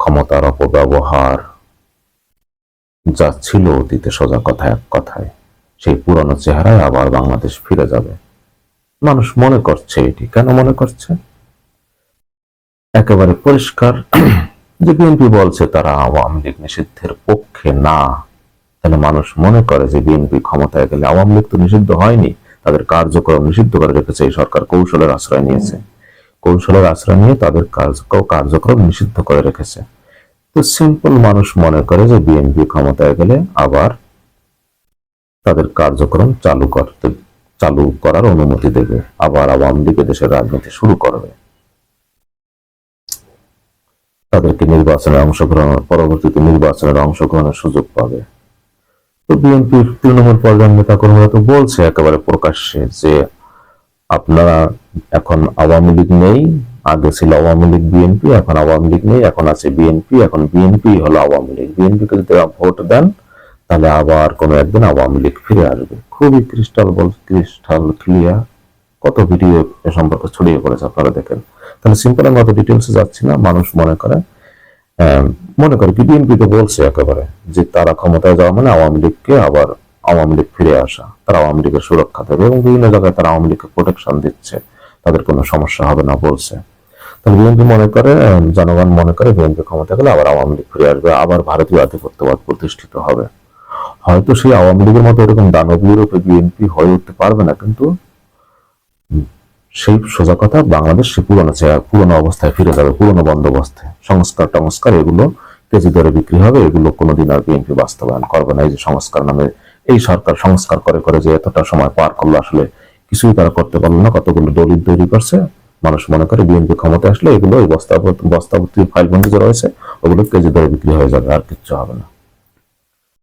ক্ষমতার অপব্যবহার যা ছিল অতীতে, সোজা কথা এক কথায় সেই পুরনো চেহারায় আবার বাংলাদেশ ফিরে যাবে। মানুষ মনে করছে এটি। কেন মনে করছে? একেবারে পরিষ্কার যে বিএনপি বলছে তারা আওয়ামী লীগ নিষিদ্ধের পক্ষে না, তাহলে মানুষ মনে করে যে বিএনপি ক্ষমতায় গেলে, আওয়ামী লীগ তো নিষিদ্ধ হয়নি, তাদের কার্যক্রম নিষিদ্ধ করে রেখেছে, এই সরকার কৌশলের আশ্রয় নিয়েছে, কৌশলের আশ্রয় নিয়ে তাদের কার্যক্রম নিষিদ্ধ করে রেখেছে। তো সিম্পল মানুষ মনে করে যে বিএনপি ক্ষমতায় গেলে আবার তাদের কার্যক্রম চালু করার অনুমতি দেবে, আবার আওয়ামী লীগ দেশের রাজনীতি শুরু করবে, তাদেরকে পরবর্তীতে নির্বাচনের অংশগ্রহণের সুযোগ পাবে। তো বিএনপির তৃণমূল পর্যায়ের নেতা কর্মীরা তো বলছে একেবারে প্রকাশ্যে যে আপনারা এখন আওয়ামী লীগ নেই, আগে ছিল আওয়ামী লীগ বিএনপি, এখন আওয়ামী লীগ নেই, এখন আছে বিএনপি, এখন বিএনপি হলো আওয়ামী লীগ, বিএনপিকে যদি ভোট দেন তাহলে আবার কোনো একদিন আওয়ামী লীগ ফিরে আসবে। খুবই ক্রিস্টাল ক্লিয়ার। কত ভিডিও এ সম্পর্কে ছড়িয়ে পড়েছে, আপনারা দেখেন। তাহলে সিম্পল, আমি অত ডিটেলসে যাচ্ছি না। মানুষ মনে করে কি বিএনপি তো বলছে একেবারে যে তারা ক্ষমতায় যাওয়া মানে আওয়ামী লীগকে আবার আওয়ামী লীগ ফিরে আসা, তারা আওয়ামী লীগের সুরক্ষা দেবে, এবং বিভিন্ন জায়গায় তারা আওয়ামী লীগকে প্রোটেকশন দিচ্ছে, তাদের কোনো সমস্যা হবে না বলছে। তাহলে বিএনপি মনে করে, জনগণ মনে করে বিএনপি ক্ষমতা গেলে আবার আওয়ামী লীগ ফিরে আসবে, আবার ভারতীয় আধিপত্যবাদ প্রতিষ্ঠিত হবে। হয়তো সেই আওয়ামী লীগের মতো এরকম দানবীয় রূপে বিএনপি হয়ে উঠতে পারবে না, কিন্তু সেই সোজা কথা, বাংলাদেশ সে পুরনো অবস্থায় ফিরে যাবে, পুরনো বন্দোবস্তে। সংস্কার টংস্কার এগুলো কেজি দরে বিক্রি হবে, এগুলো কোনোদিন আর বিএনপি বাস্তবায়ন করবে না। এই যে সংস্কার নামে এই সরকার সংস্কার করে করে যে এতটা সময় পার করলো, আসলে কিছুই তারা করতে পারলো না, কতগুলো দলিল তৈরি করছে। মানুষ মনে করে বিএনপি ক্ষমতা আসলে এগুলো ওই বস্তাবর্তী ফাইলবন্দি যে রয়েছে ওগুলো কেজি দরে বিক্রি হয়ে যাবে, আর কিচ্ছু হবে না।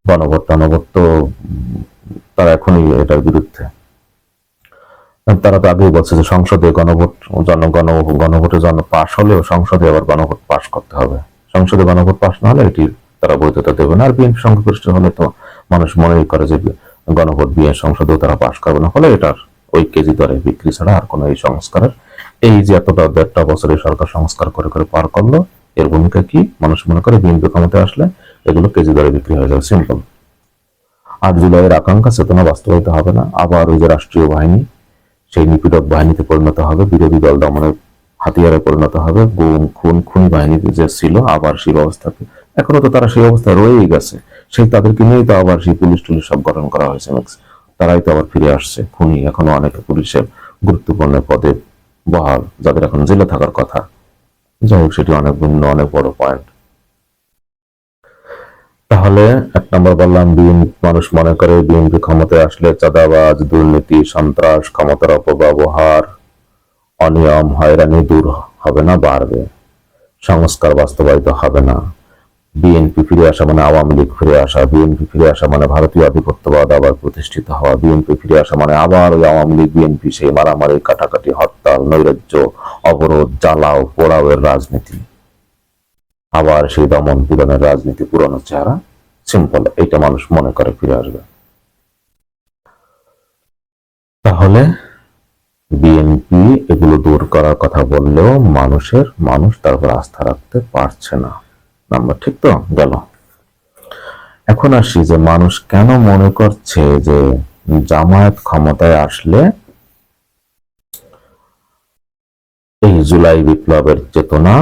গণভোট টনভোট তো তারা এখনই এটার বিরুদ্ধে। তারা তো আগেই বলছে যে সংসদে গণভোটের জন্য পাশ হলেও সংসদে আবার গণভোট পাশ করতে হবে। সংসদে গণভোট পাশ না হলে এটি তারা বৈধতা দেবে না। আর বিএনপি সংখ্যাগরিষ্ঠ হলে তো মানুষ মনেই করে যে গণভোট বিএনপি সংসদেও তারা পাশ করবে না, ফলে এটার ওই কেজি দরে বিক্রি ছাড়া আর কোনো এই সংস্কারের, এই যে এতটা 1.5 বছরে সরকার সংস্কার করে করে পার করলো, এর ভূমিকা কি? মানুষ মনে করে বিএনপি ক্ষমতায় আসলে এগুলো কেজি দরে বিক্রি হয়ে যাবে, সিম্পল। 8 জুলাইয়ের আকাঙ্ক্ষা চেতনা বাস্তবায়িত হবে না, আবার ওই যে রাষ্ট্রীয় বাহিনী সেই নিপীড়ক বাহিনীতে পরিণত হবে, বিরোধী দল দমনের হাতিয়ারে পরিণত হবে, গুম খুন খুনি বাহিনী যে ছিল আবার সেই ব্যবস্থাকে, এখনো তো তারা সেই অবস্থায় রয়েই গেছে। সেই তাদেরকে নিয়েই তো আবার সেই পুলিশ টুলিশ সব গঠন করা হয়েছে, তারাই তো আবার ফিরে আসছে। খুনি এখনো অনেকে পুলিশের গুরুত্বপূর্ণ পদে বহাল, যাদের এখন জেলে থাকার কথা। যাই হোক, সেটি অনেক ভিন্ন, অনেক বড় পয়েন্ট। তাহলে 1 নম্বর বললাম, মানুষ মনে করে বিএনপি ক্ষমতায় আসলে চাঁদাবাজ, দুর্নীতি, সন্ত্রাস, ক্ষমতার অপব্যবহার, অনিয়ম, হয়রানি দূর হবে না, বাড়বে। সংস্কার বাস্তবায়িত হবে না। বিএনপি ফিরে আসা মানে আওয়ামী লীগ ফিরে আসা, বিএনপি ফিরে আসা মানে ভারতীয় আধিপত্যবাদ আবার প্রতিষ্ঠিত হওয়া, বিএনপি ফিরে আসা মানে আবার ওই আওয়ামী লীগ বিএনপি সেই মারামারি, কাটাকাটি, হরতাল, নৈরাজ্য, অবরোধ, জ্বালাও পোড়াওয়ের রাজনীতি, আবার সেই দমন পীড়নের রাজনীতি, পুরনো চেহারা, সিম্পল। এইটা মানুষ মনে করে ফিরে আসবে। তাহলে বিএনপি এগুলো দূর করার কথা বললেও মানুষ তারপর আস্থা রাখতে পারছে না। নাম্বার ঠিক তো গেল। এখন আসি যে মানুষ কেন মনে করছে যে জামায়াত ক্ষমতায় আসলে এই জুলাই বিপ্লবের চেতনা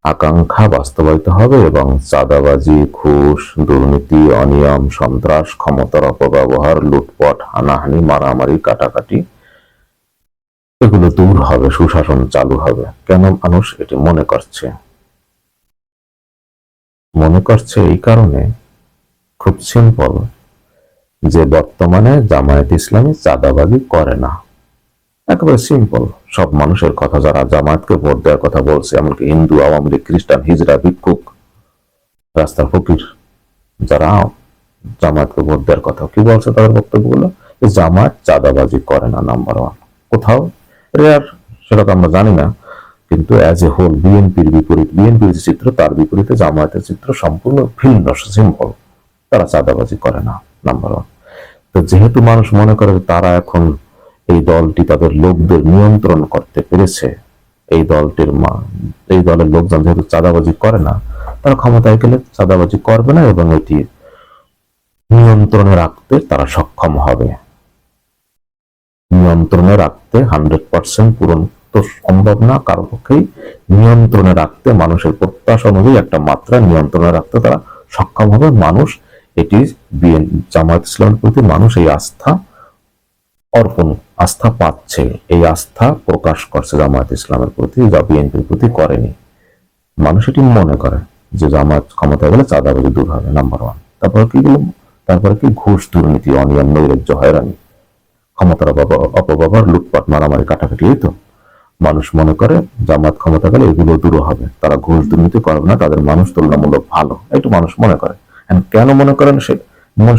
আকাঙ্ক্ষা বাস্তবায়িত হবে এবং চাঁদাবাজি, ঘুষ, দুর্নীতি, অনিয়ম, সন্ত্রাস, ক্ষমতার অপব্যবহার, লুটপাট, হানাহানি, মারামারি, কাটাকাটি এগুলো দূর হবে, সুশাসন চালু হবে। কেন মানুষ এটি মনে করছে? মনে করছে এই কারণে, খুব সিম্পল, যে বর্তমানে জামায়াত ইসলামী চাঁদাবাজি করে না। একেবারে সিম্পল, সব মানুষের কথা, যারা জামায়াতকে ভোট দেওয়ার কথা বলছে, এমনকি হিন্দু, আওয়ামী লীগ, খ্রিস্টান, হিজড়া, ভিক্ষুক, রাস্তার ফকির, যারা জামায়াতকে ভোট দেওয়ার কথা, কি বলছে তাদের বক্তব্যগুলো? জামায়াত চাঁদাবাজি করে না, নাম্বার 1। কোথাও রেয়ার, সেটা তো আমরা জানি না, কিন্তু অ্যাজ এ হোল বিএনপির বিপরীত, বিএনপির যে চিত্র তার বিপরীতে জামায়াতের চিত্র সম্পূর্ণ ভিন্ন, সিম্পল। তারা চাঁদাবাজি করে না, নাম্বার 1। তো যেহেতু মানুষ মনে করে তারা এখন এই দলটি তাদের লোকদের নিয়ন্ত্রণ করতে পেরেছে, এই দলের লোকজন যেহেতু চাঁদাবাজি করে না, তারা ক্ষমতায় গেলে চাঁদাবাজি করবে না এবং এটি নিয়ন্ত্রণে রাখতে তারা সক্ষম হবে। নিয়ন্ত্রণে রাখতে 100% পূরণ তো সম্ভব না কারো পক্ষেই, নিয়ন্ত্রণে রাখতে মানুষের প্রত্যাশা অনুযায়ী একটা মাত্রা নিয়ন্ত্রণে রাখতে তারা সক্ষম হবে। মানুষ এটি জামায়াত ইসলামের প্রতি মানুষ এই আস্থা পাচ্ছে, এই আস্থা প্রকাশ করছে জামায়াত ইসলামের প্রতি, যা বিএনপির প্রতি করেনি। মানুষ এটি মনে করে যে জামায়াত ক্ষমতায় গেলে চাঁদাবাজি দূর হবে, নাম্বার 1। তারপরে কি ঘুষ, দুর্নীতি, অনিয়ম, নৈরাজ্য, হয়রানি, ক্ষমতার অপব্যবহার, লুটপাট, মারামারি, কাটাকাটি, এই তো মানুষ মনে করে জামায়াত ক্ষমতা গেলে এগুলো দূর হবে, তারা ঘুষ দুর্নীতি করবে না, তাদের মানুষ তুলনামূলক ভালো, একটু মানুষ মনে করে। কেন মনে করেন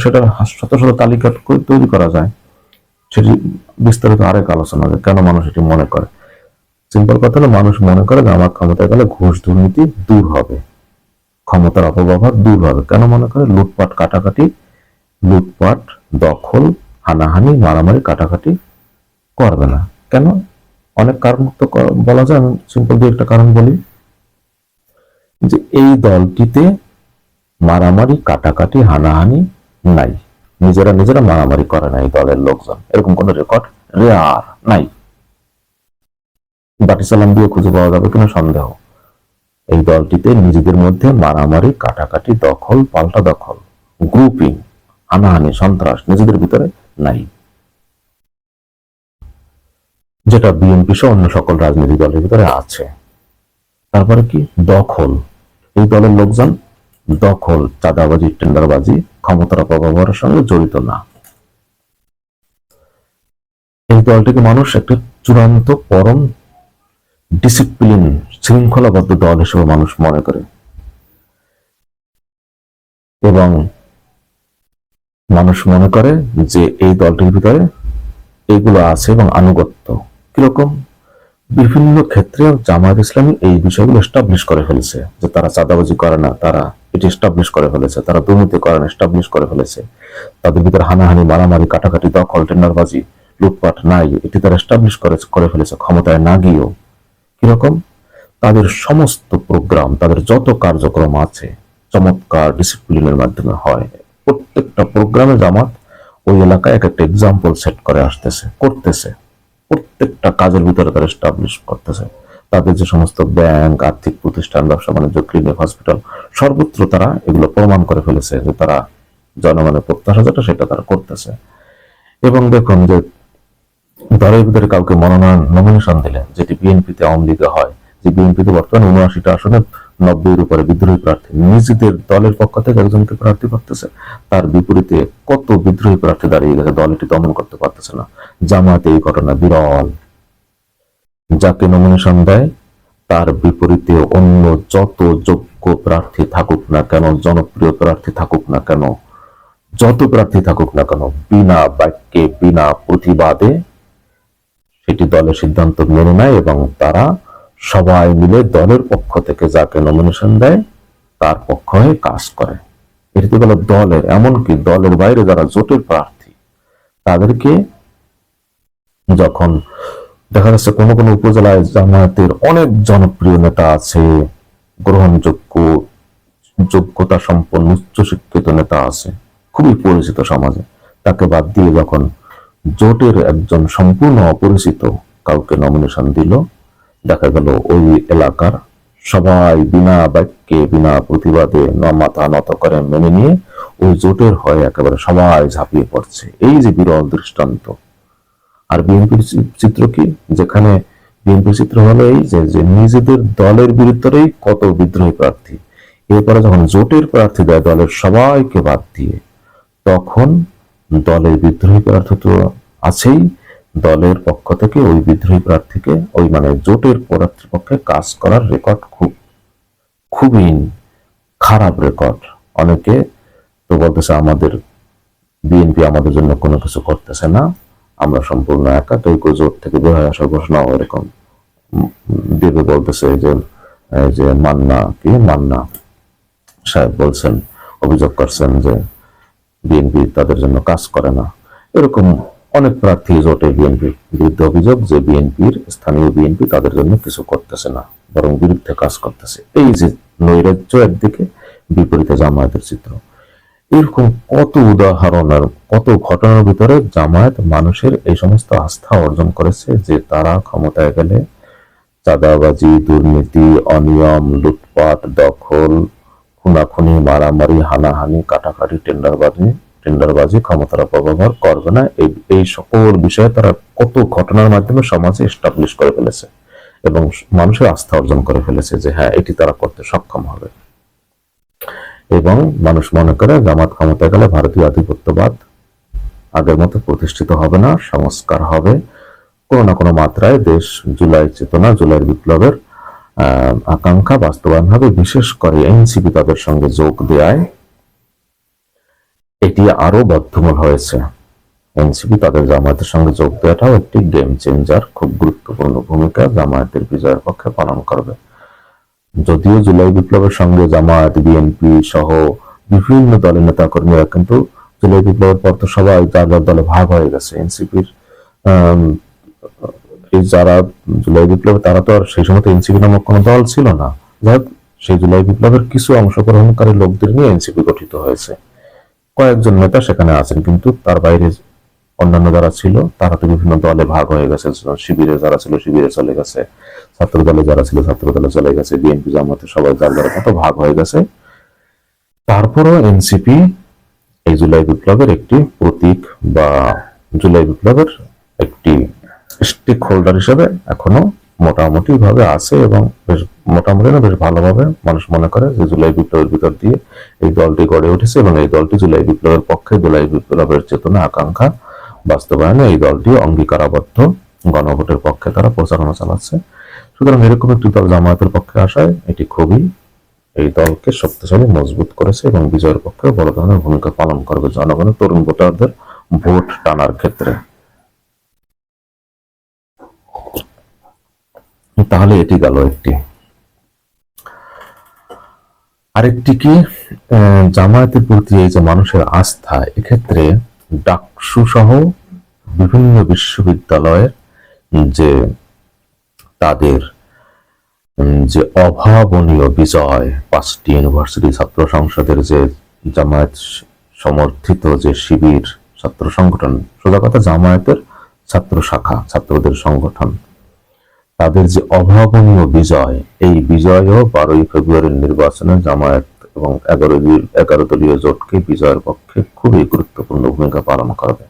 সেটা শত শত তালিকা তৈরি করা যায়, সেটি বিস্তারিত আরেক আলোচনা, কেন মানুষ এটি মনে করে। সিম্পল কথা হলো, মানুষ মনে করে জামায়াত ক্ষমতায় গেলে ঘুষ দুর্নীতি দূর হবে, ক্ষমতার অপব্যবহার দূর হবে। কেন মনে করে? লুটপাট, কাটাকাটি, লুটপাট, দখল, হানাহানি, মারামারি, কাটাকাটি করবে না। কেন? অনেক কারণ তো বলা যায়, আমি সিম্পল 2-1টা কারণ বলি। যে এই দলটিতে মারামারি, কাটাকাটি, হানাহানি নাই, নিজেরা মারামারি করে না এই দলের লোকজন, এরকম কোন রেকর্ড রেয়ার নাই। বাটি সালাম দিয়ে খুঁজে পাওয়া যাবে কিনা সন্দেহ। এই দলটিতে নিজেদের মধ্যে মারামারি, কাটাকাটি, দখল পাল্টা দখল, গ্রুপিং, হানাহানি, সন্ত্রাস নিজেদের ভিতরে নাই, যেটা বিএনপি সহ অন্য সকল রাজনৈতিক দলের ভিতরে আছে। তারপরে কি দখল, এই দলের লোকজন দখল, চাঁদাবাজি, টেন্ডারবাজি, ক্ষমতার অপব্যবহারের সঙ্গে জড়িত না। এই দলটিকে মানুষ একটা চূড়ান্ত পরম ডিসিপ্লিন, শৃঙ্খলাবদ্ধ দল হিসেবে মানুষ মনে করে, এবং মানুষ মনে করে যে এই দলটির ভিতরে এইগুলো আছে এবং আনুগত্য কিরকম। বিভিন্ন ক্ষেত্রে জামায়াত ইসলামী এই বিষয়গুলো এস্টাবলিশ করে ফেলেছে যে তারা চাঁদাবাজি করে না, তারা এটি এস্টাবলিশ করে ফেলেছে, তারা দুর্নীতি করে না, এস্টাবলিশ করে ফেলেছে, তাদের ভিতরে হানাহানি, মারামারি, কাটাকাটি, দখল, টেন্ডারবাজি, লুটপাট নাই, এটি তারা এস্টাবলিশ করে ফেলেছে ক্ষমতায় না গিয়েও। কিরকম? তাদের সমস্ত প্রোগ্রাম, তাদের যত কার্যক্রম আছে চমৎকার ডিসিপ্লিনের মাধ্যমে হয়। প্রত্যেকটা প্রোগ্রামে জামাত ওই এলাকায় এক একটা এক্সাম্পল সেট করে আসতেছে, করতেছে, প্রত্যেকটা কাজের ভিতরে তারা এস্টাবলিশ করতেছে। তাদের যে সমস্ত ব্যাংক, আর্থিক প্রতিষ্ঠান, ব্যবসা বাণিজ্য, ক্লিনিক, হসপিটাল, সর্বত্র তারা এগুলো প্রমাণ করে ফেলেছে যে তারা জনগণের প্রত্যাশা যেটা সেটা তারা করতেছে। এবং দেখুন যে দলের ভিতরে কাউকে মনোনয়ন, নমিনেশন দিলে, যেটি বিএনপিতে আওয়ামী লীগে হয়, যে বিএনপিতে বর্তমানে 79টা আসনে 90-এর উপরে বিদ্রোহী প্রার্থী, নিজেদের দলের পক্ষ থেকে একজনকে প্রার্থী করতেছে, তার বিপরীতে কত বিদ্রোহী প্রার্থী দাঁড়িয়ে গেছে, দল এটি দমন করতে পারতেছে না। জামায়াতে এই ঘটনা বিরল, যাকে নমিনেশন দেয় তার বিপরীতে অন্য যত যোগ্য প্রার্থী থাকুক না কেন, জনপ্রিয় প্রার্থী থাকুক না কেন, যত প্রার্থী থাকুক না কেন, বিনা বাক্যে, বিনা প্রতিবাদে সেটি দলের সিদ্ধান্ত মেনে নেয় এবং তারা সবাই মিলে দলের পক্ষ থেকে যাকে নমিনেশন দেয় তার পক্ষ হয়ে কাজ করে। এটি বলে দলের, এমনকি দলের বাইরে যারা জোটের প্রার্থী তাদেরকে, যখন দেখা যাচ্ছে কোন কোন উপজেলায় জামায়াতের অনেক জনপ্রিয় নেতা আছে, গ্রহণযোগ্য, যোগ্যতা সম্পন্ন উচ্চশিক্ষিত নেতা আছে, খুবই পরিচিত সমাজে, তাকে বাদ দিয়ে যখন জোটের একজন সম্পূর্ণ অপরিচিত কাউকে নমিনেশন দিল, দেখা গেল ওই এলাকার সবাই বিনা বাক্যে, বিনা প্রতিবাদে মাথা নত করে মেনে নিয়ে ওই জোটের হয়ে একেবারে সবাই ঝাঁপিয়ে পড়ছে। এই যে বিরল দৃষ্টান্ত। আর বিএনপির চিত্র কি? যেখানে বিএনপির চিত্র হলো এই যে নিজেদের দলের বিরুদ্ধেই কত বিদ্রোহী প্রার্থী, এরপরে যখন জোটের প্রার্থী দেয় দলের সবাইকে বাদ দিয়ে, তখন দলের বিদ্রোহী প্রার্থী তো আছেই, দলের পক্ষ থেকে ওই বিদ্রোহী প্রার্থীকে, ওই মানে জোটের প্রার্থীর পক্ষে কাজ করার রেকর্ড খুবই খারাপ রেকর্ড। অনেকে তো বলতেছে আমাদের বিএনপি আমাদের জন্য কোনো কিছু করতেছে না, আমরা সম্পূর্ণ একা, তৈক জোট থেকে বের হয়ে আসার ঘোষণা এরকম দেবে বলতেছে। যে মান্না সাহেব বলছেন, অভিযোগ করছেন যে বিএনপি তাদের জন্য কাজ করে না। এরকম অনেক প্রার্থী জোটে বিএনপির বিরুদ্ধে অভিযোগ যে বিএনপির, স্থানীয় বিএনপি তাদের জন্য কিছু করতেছে না, বরং বিরুদ্ধে কাজ করতেছে। এই যে নৈরাজ্য একদিকে, বিপরীতে জামায়াতের চিত্র। এরকম কত উদাহরণ আর কত ঘটনার ভিতরে জামায়াত মানুষের এই সমস্ত আস্থা অর্জন করেছে যে তারা ক্ষমতায় গেলে চাঁদাবাজি, দুর্নীতি, অনিয়ম, লুটপাট, দখল, খুনাখুনি, মারামারি, হানাহানি, কাটাকাটি, টেন্ডারবাজি, ক্ষমতার অপব্যবহার করবে না। এই সকল বিষয়ে তারা কত ঘটনার মাধ্যমে সমাজে এস্টাবলিশ করে ফেলেছে এবং মানুষের আস্থা অর্জন করে ফেলেছে যে হ্যাঁ, এটি তারা করতে সক্ষম হবে। এবং মানুষ মনে করে জামাত ক্ষমতায় গেলে ভারতীয় আধিপত্যবাদ আগের মতো প্রতিষ্ঠিত হবে না, সংস্কার হবে কোনো না কোনো মাত্রায়, দেশ জুলাই চেতনা, জুলাইয়ের বিপ্লবের আকাঙ্ক্ষা বাস্তবায়ন হবে। বিশেষ করে এনসিপি তাদের সঙ্গে যোগ দেয়, এটি আরো বদ্ধমূল হয়েছে। এনসিপি তাদের জামায়াতের সঙ্গে যোগ দেওয়াটাও একটি গেম চেঞ্জার, খুব গুরুত্বপূর্ণ ভূমিকা জামায়াতের বিজয়ের পক্ষে পালন করবে। যদিও জুলাই বিপ্লবের সঙ্গে জামায়াত, বিএনপি সহ বিভিন্ন দলের নেতা কর্মীরা কিন্তু জুলাই বিপ্লবের পর তো সবাই যার যার দলে ভাগ হয়ে গেছে। এনসিপির এই যারা জুলাই বিপ্লবে, তারা তো আর সেই সময় এনসিপি নামক কোনো দল ছিল না। যাই হোক, সেই জুলাই বিপ্লবের কিছু অংশগ্রহণকারী লোকদের নিয়ে এনসিপি গঠিত হয়েছে, কয়েকজন নেতা সেখানে আছেন, কিন্তু তার বাইরে অন্যান্য যারা ছিল তারা তো বিভিন্ন দলে ভাগ হয়ে গেছে, শিবিরে যারা ছিল শিবিরে চলে গেছে, ছাত্র দলে যারা ছিল ছাত্র দলে চলে গেছে, বিএনপি জামাতে সবাই যার যার মতো ভাগ হয়ে গেছে। তারপরও এনসিপি এই জুলাই বিপ্লবের একটি প্রতীক বা জুলাই বিপ্লবের একটি স্টেক হোল্ডার হিসেবে এখনো মোটামুটি ভাবে আছে, এবং বেশ মোটামুটি না বেশ ভালোভাবে মানুষ মনে করে যে জুলাই বিপ্লবের ভিতর দিয়ে এই দলটি গড়ে উঠেছে, এবং এই দলটি জুলাই বিপ্লবের পক্ষে, জুলাই বিপ্লবের চেতনা আকাঙ্ক্ষা বাস্তবায়নে এই দলটি অঙ্গীকারাবদ্ধ, গণভোটের পক্ষে তারা প্রচারণা চালাচ্ছে। সুতরাং এরকম একটি দল জামায়াতের পক্ষে আসায় এটি খুবই এই দলকে শক্তিশালী মজবুত করেছে এবং বিজয়ের পক্ষে বড় ধরনের ভূমিকা পালন করবে জনগণের তরুণ ভোটারদের ভোট টানার ক্ষেত্রে। তাহলে এটি গেল একটি। আরেকটি কি, জামায়াতের প্রতি এই যে মানুষের আস্থা, এক্ষেত্রে ডাকসু সহ বিভিন্ন বিশ্ববিদ্যালয়ের যে তাদের যে অভাবনীয় বিজয়, 5টি ইউনিভার্সিটি ছাত্র সংসদের যে জামায়াত সমর্থিত যে শিবির ছাত্র সংগঠন, সোজা কথা জামায়াতের ছাত্র শাখা, ছাত্রদের সংগঠন, তাদের যে অভাবনীয় বিজয়, এই বিজয়ও 12ই ফেব্রুয়ারির নির্বাচনে জামায়াত এবং 11 দলীয় জোটকে বিজয়ের পক্ষে খুবই গুরুত্বপূর্ণ ভূমিকা পালন করবে।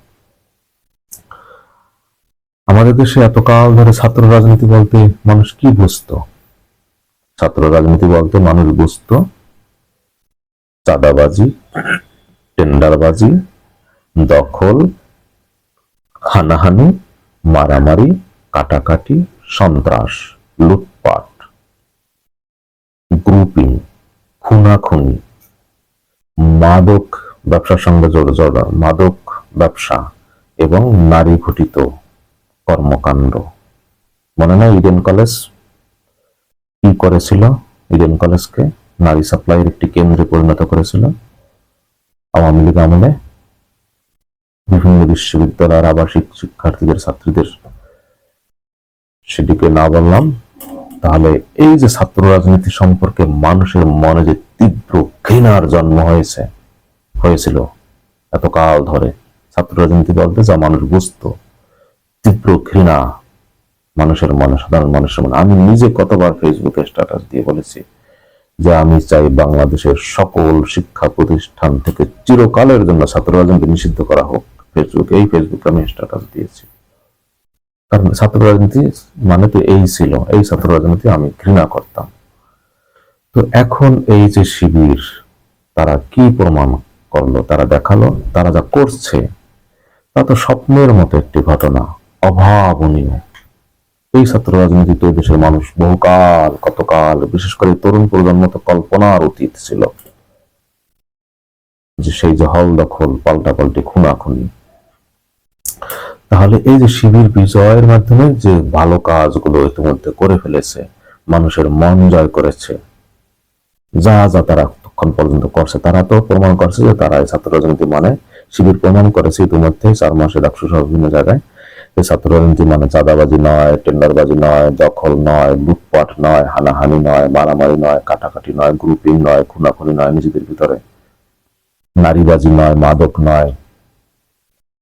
আমাদের দেশে এতকাল ধরে ছাত্র রাজনীতি বলতে মানুষ কি বুঝতো? ছাত্র রাজনীতি বলতে মানুষ বুঝতো চাঁদাবাজি, টেন্ডারবাজি, দখল, হানাহানি, মারামারি, কাটাকাটি, সন্ত্রাস, লুটপাট, গ্রুপিং, খুনাখুনি, মাদক ব্যবসার সঙ্গে জড়া মাদক ব্যবসা এবং নারী ঘটিত কর্মকাণ্ড। মনে নাই ইডেন কলেজ কি করেছিল? ইডেন কলেজকে নারী সাপ্লাইয়ের একটি কেন্দ্রে পরিণত করেছিল আওয়ামী লীগ আমলে। বিভিন্ন বিশ্ববিদ্যালয়ের আবাসিক শিক্ষার্থীদের, ছাত্রীদের সেটিকে না বললাম, তাহলে এই যে ছাত্র রাজনীতি সম্পর্কে মানুষের মনে যে তীব্র ঘৃণার জন্ম হয়েছিল এতকাল ধরে, ছাত্র রাজনীতি বলতে যা মানুষ বুঝতো, তীব্র ঘৃণা মানুষের মনে, সাধারণ মানুষের মনে। আমি নিজে কতবার ফেসবুকে স্ট্যাটাস দিয়ে বলেছি যে আমি চাই বাংলাদেশের সকল শিক্ষা প্রতিষ্ঠান থেকে চিরকালের জন্য ছাত্র রাজনীতি নিষিদ্ধ করা হোক। এই ফেসবুকে আমি স্ট্যাটাস দিয়েছি, কারণ ছাত্র রাজনীতি মানে তো এই ছিল, এই ছাত্র রাজনীতি আমি ঘৃণা করতাম। তো এখন এই যে শিবির, তারা কি প্রমাণ করলো, তারা দেখালো তারা যা করছে তা তো স্বপ্নের মতো একটি ঘটনা, অভাবনীয়। এই ছাত্র রাজনীতি তো দেশের মানুষ বহুকাল, কতকাল, বিশেষ করে তরুণ প্রজন্ম তো কল্পনার অতীত ছিল যে সেই যে হল দখল, পাল্টাপাল্টি, খুনাখুনি। তাহলে এই যে শিবির বিজয়ের মাধ্যমে যে ভালো কাজগুলো ইতিমধ্যে করে ফেলেছে, মানুষের মন জয় করেছে, যা যা তারা তখন পর্যন্ত করছে, তারা তো প্রমাণ করছে যে তারা এই ছাত্র রাজনীতি মানে, শিবির প্রমাণ করেছে ইতিমধ্যে 4 মাসে ডাকসু সহ বিভিন্ন জায়গায়, এই ছাত্র রাজনীতি মানে চাঁদাবাজি নয়, টেন্ডারবাজি নয়, দখল নয়, লুটপাট নয়, হানাহানি নয়, মারামারি নয়, কাটাকাটি নয়, গ্রুপিং নয়, খুনাখুনি নয় নিজেদের ভিতরে, নারীবাজি নয়, মাদক নয়।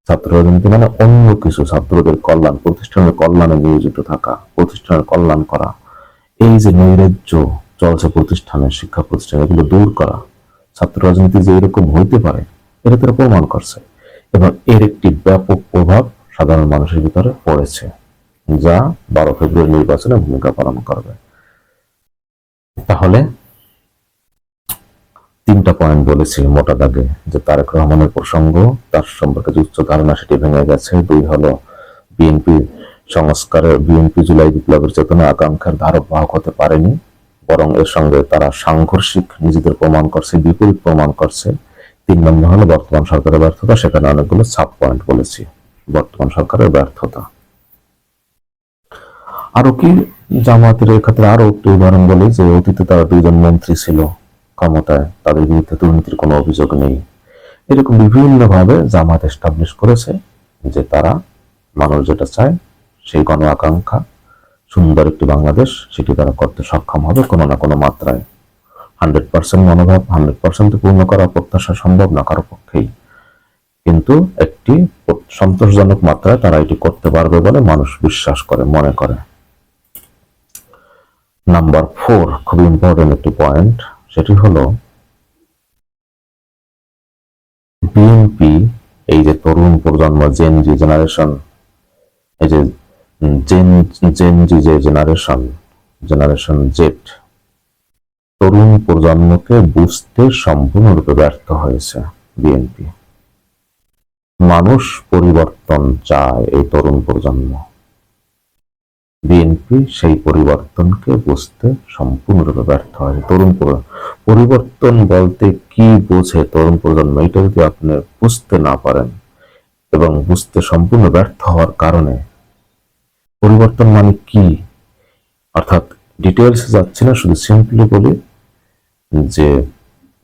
ছাত্র রাজনীতি মানে অন্য কিছু, ছাত্রদের কল্যাণ, প্রতিষ্ঠানের কল্যাণে নিয়োজিত থাকা, প্রতিষ্ঠানের কল্যাণ করা, এই যে নৈরাজ্য চলছে প্রতিষ্ঠানে, শিক্ষা প্রতিষ্ঠানে, এগুলো দূর করা। ছাত্র রাজনীতি যে এরকম হইতে পারে এটা তারা প্রমাণ করছে, এবং এর একটি ব্যাপক প্রভাব সাধারণ মানুষের ভিতরে পড়েছে, যা 12 ফেব্রুয়ারি নির্বাচনে ভূমিকা পালন করবে। তাহলে 3টা পয়েন্ট বলেছি মোটা দাগে, যে তারেক রহমানের প্রসঙ্গ, তার সম্পর্কে যে উচ্চ ধারণা সেটি ভেঙে গেছে। 2 হলো বিএনপি সংস্কারের, বিএনপি জুলাই বিপ্লবের চেতনা আকাঙ্ক্ষার ধারক বাহক হতে পারেনি, বরং এর সঙ্গে তারা সাংঘর্ষিক নিজেদের প্রমাণ করছে, বিপরীত প্রমাণ করছে। 3 নম্বর হলো বর্তমান সরকারের ব্যর্থতা, সেখানে অনেকগুলো সাব পয়েন্ট বলেছি, বর্তমান সরকারের ব্যর্থতা। আরো কি, জামাতের ক্ষেত্রে আরো একটি উদাহরণ বলি যে অতীতে তারা 2 জন মন্ত্রী ছিল ক্ষমতায়, তাদের বিরুদ্ধে দুর্নীতির কোনো অভিযোগ নেই। এরকম বিভিন্ন ভাবে জামাত এস্টাবলিশ করেছে যে তারা মানুষ যেটা চায়, সেই গণ আকাঙ্ক্ষা, সুন্দর একটি বাংলাদেশ, সেটি তারা করতে সক্ষম হবে কোনো না কোনো মাত্রায়। 100% মনোভাব 100% পূর্ণ করা প্রত্যাশা সম্ভব না কারো পক্ষেই, কিন্তু একটি সন্তোষজনক মাত্রায় তারা এটি করতে পারবে বলে মানুষ বিশ্বাস করে, মনে করে। নাম্বার 4, খুব ইম্পর্টেন্ট একটি পয়েন্ট, সেটি হলো বিএনপি এই যে তরুণ প্রজন্ম, জেন জি জেনারেশন, এই যে জেন জি যে জেনারেশন জেড, তরুণ প্রজন্মকে বুঝতে সম্পূর্ণরূপে ব্যর্থ হয়েছে বিএনপি। মানুষ পরিবর্তন চায়, এই তরুণ প্রজন্ম, বিএনপি সেই পরিবর্তনকে বুঝতে সম্পূর্ণরূপে ব্যর্থ হয়েছে। পরিবর্তন বলতে কি বোঝে তরুণ প্রজন্ম, এটা যদি আপনি বুঝতে না পারেন এবং বুঝতে সম্পূর্ণ ব্যর্থ হওয়ার কারণে, পরিবর্তন মানে কি, অর্থাৎ ডিটেলস যাচ্ছে না, শুধু সিম্পলি বলি যে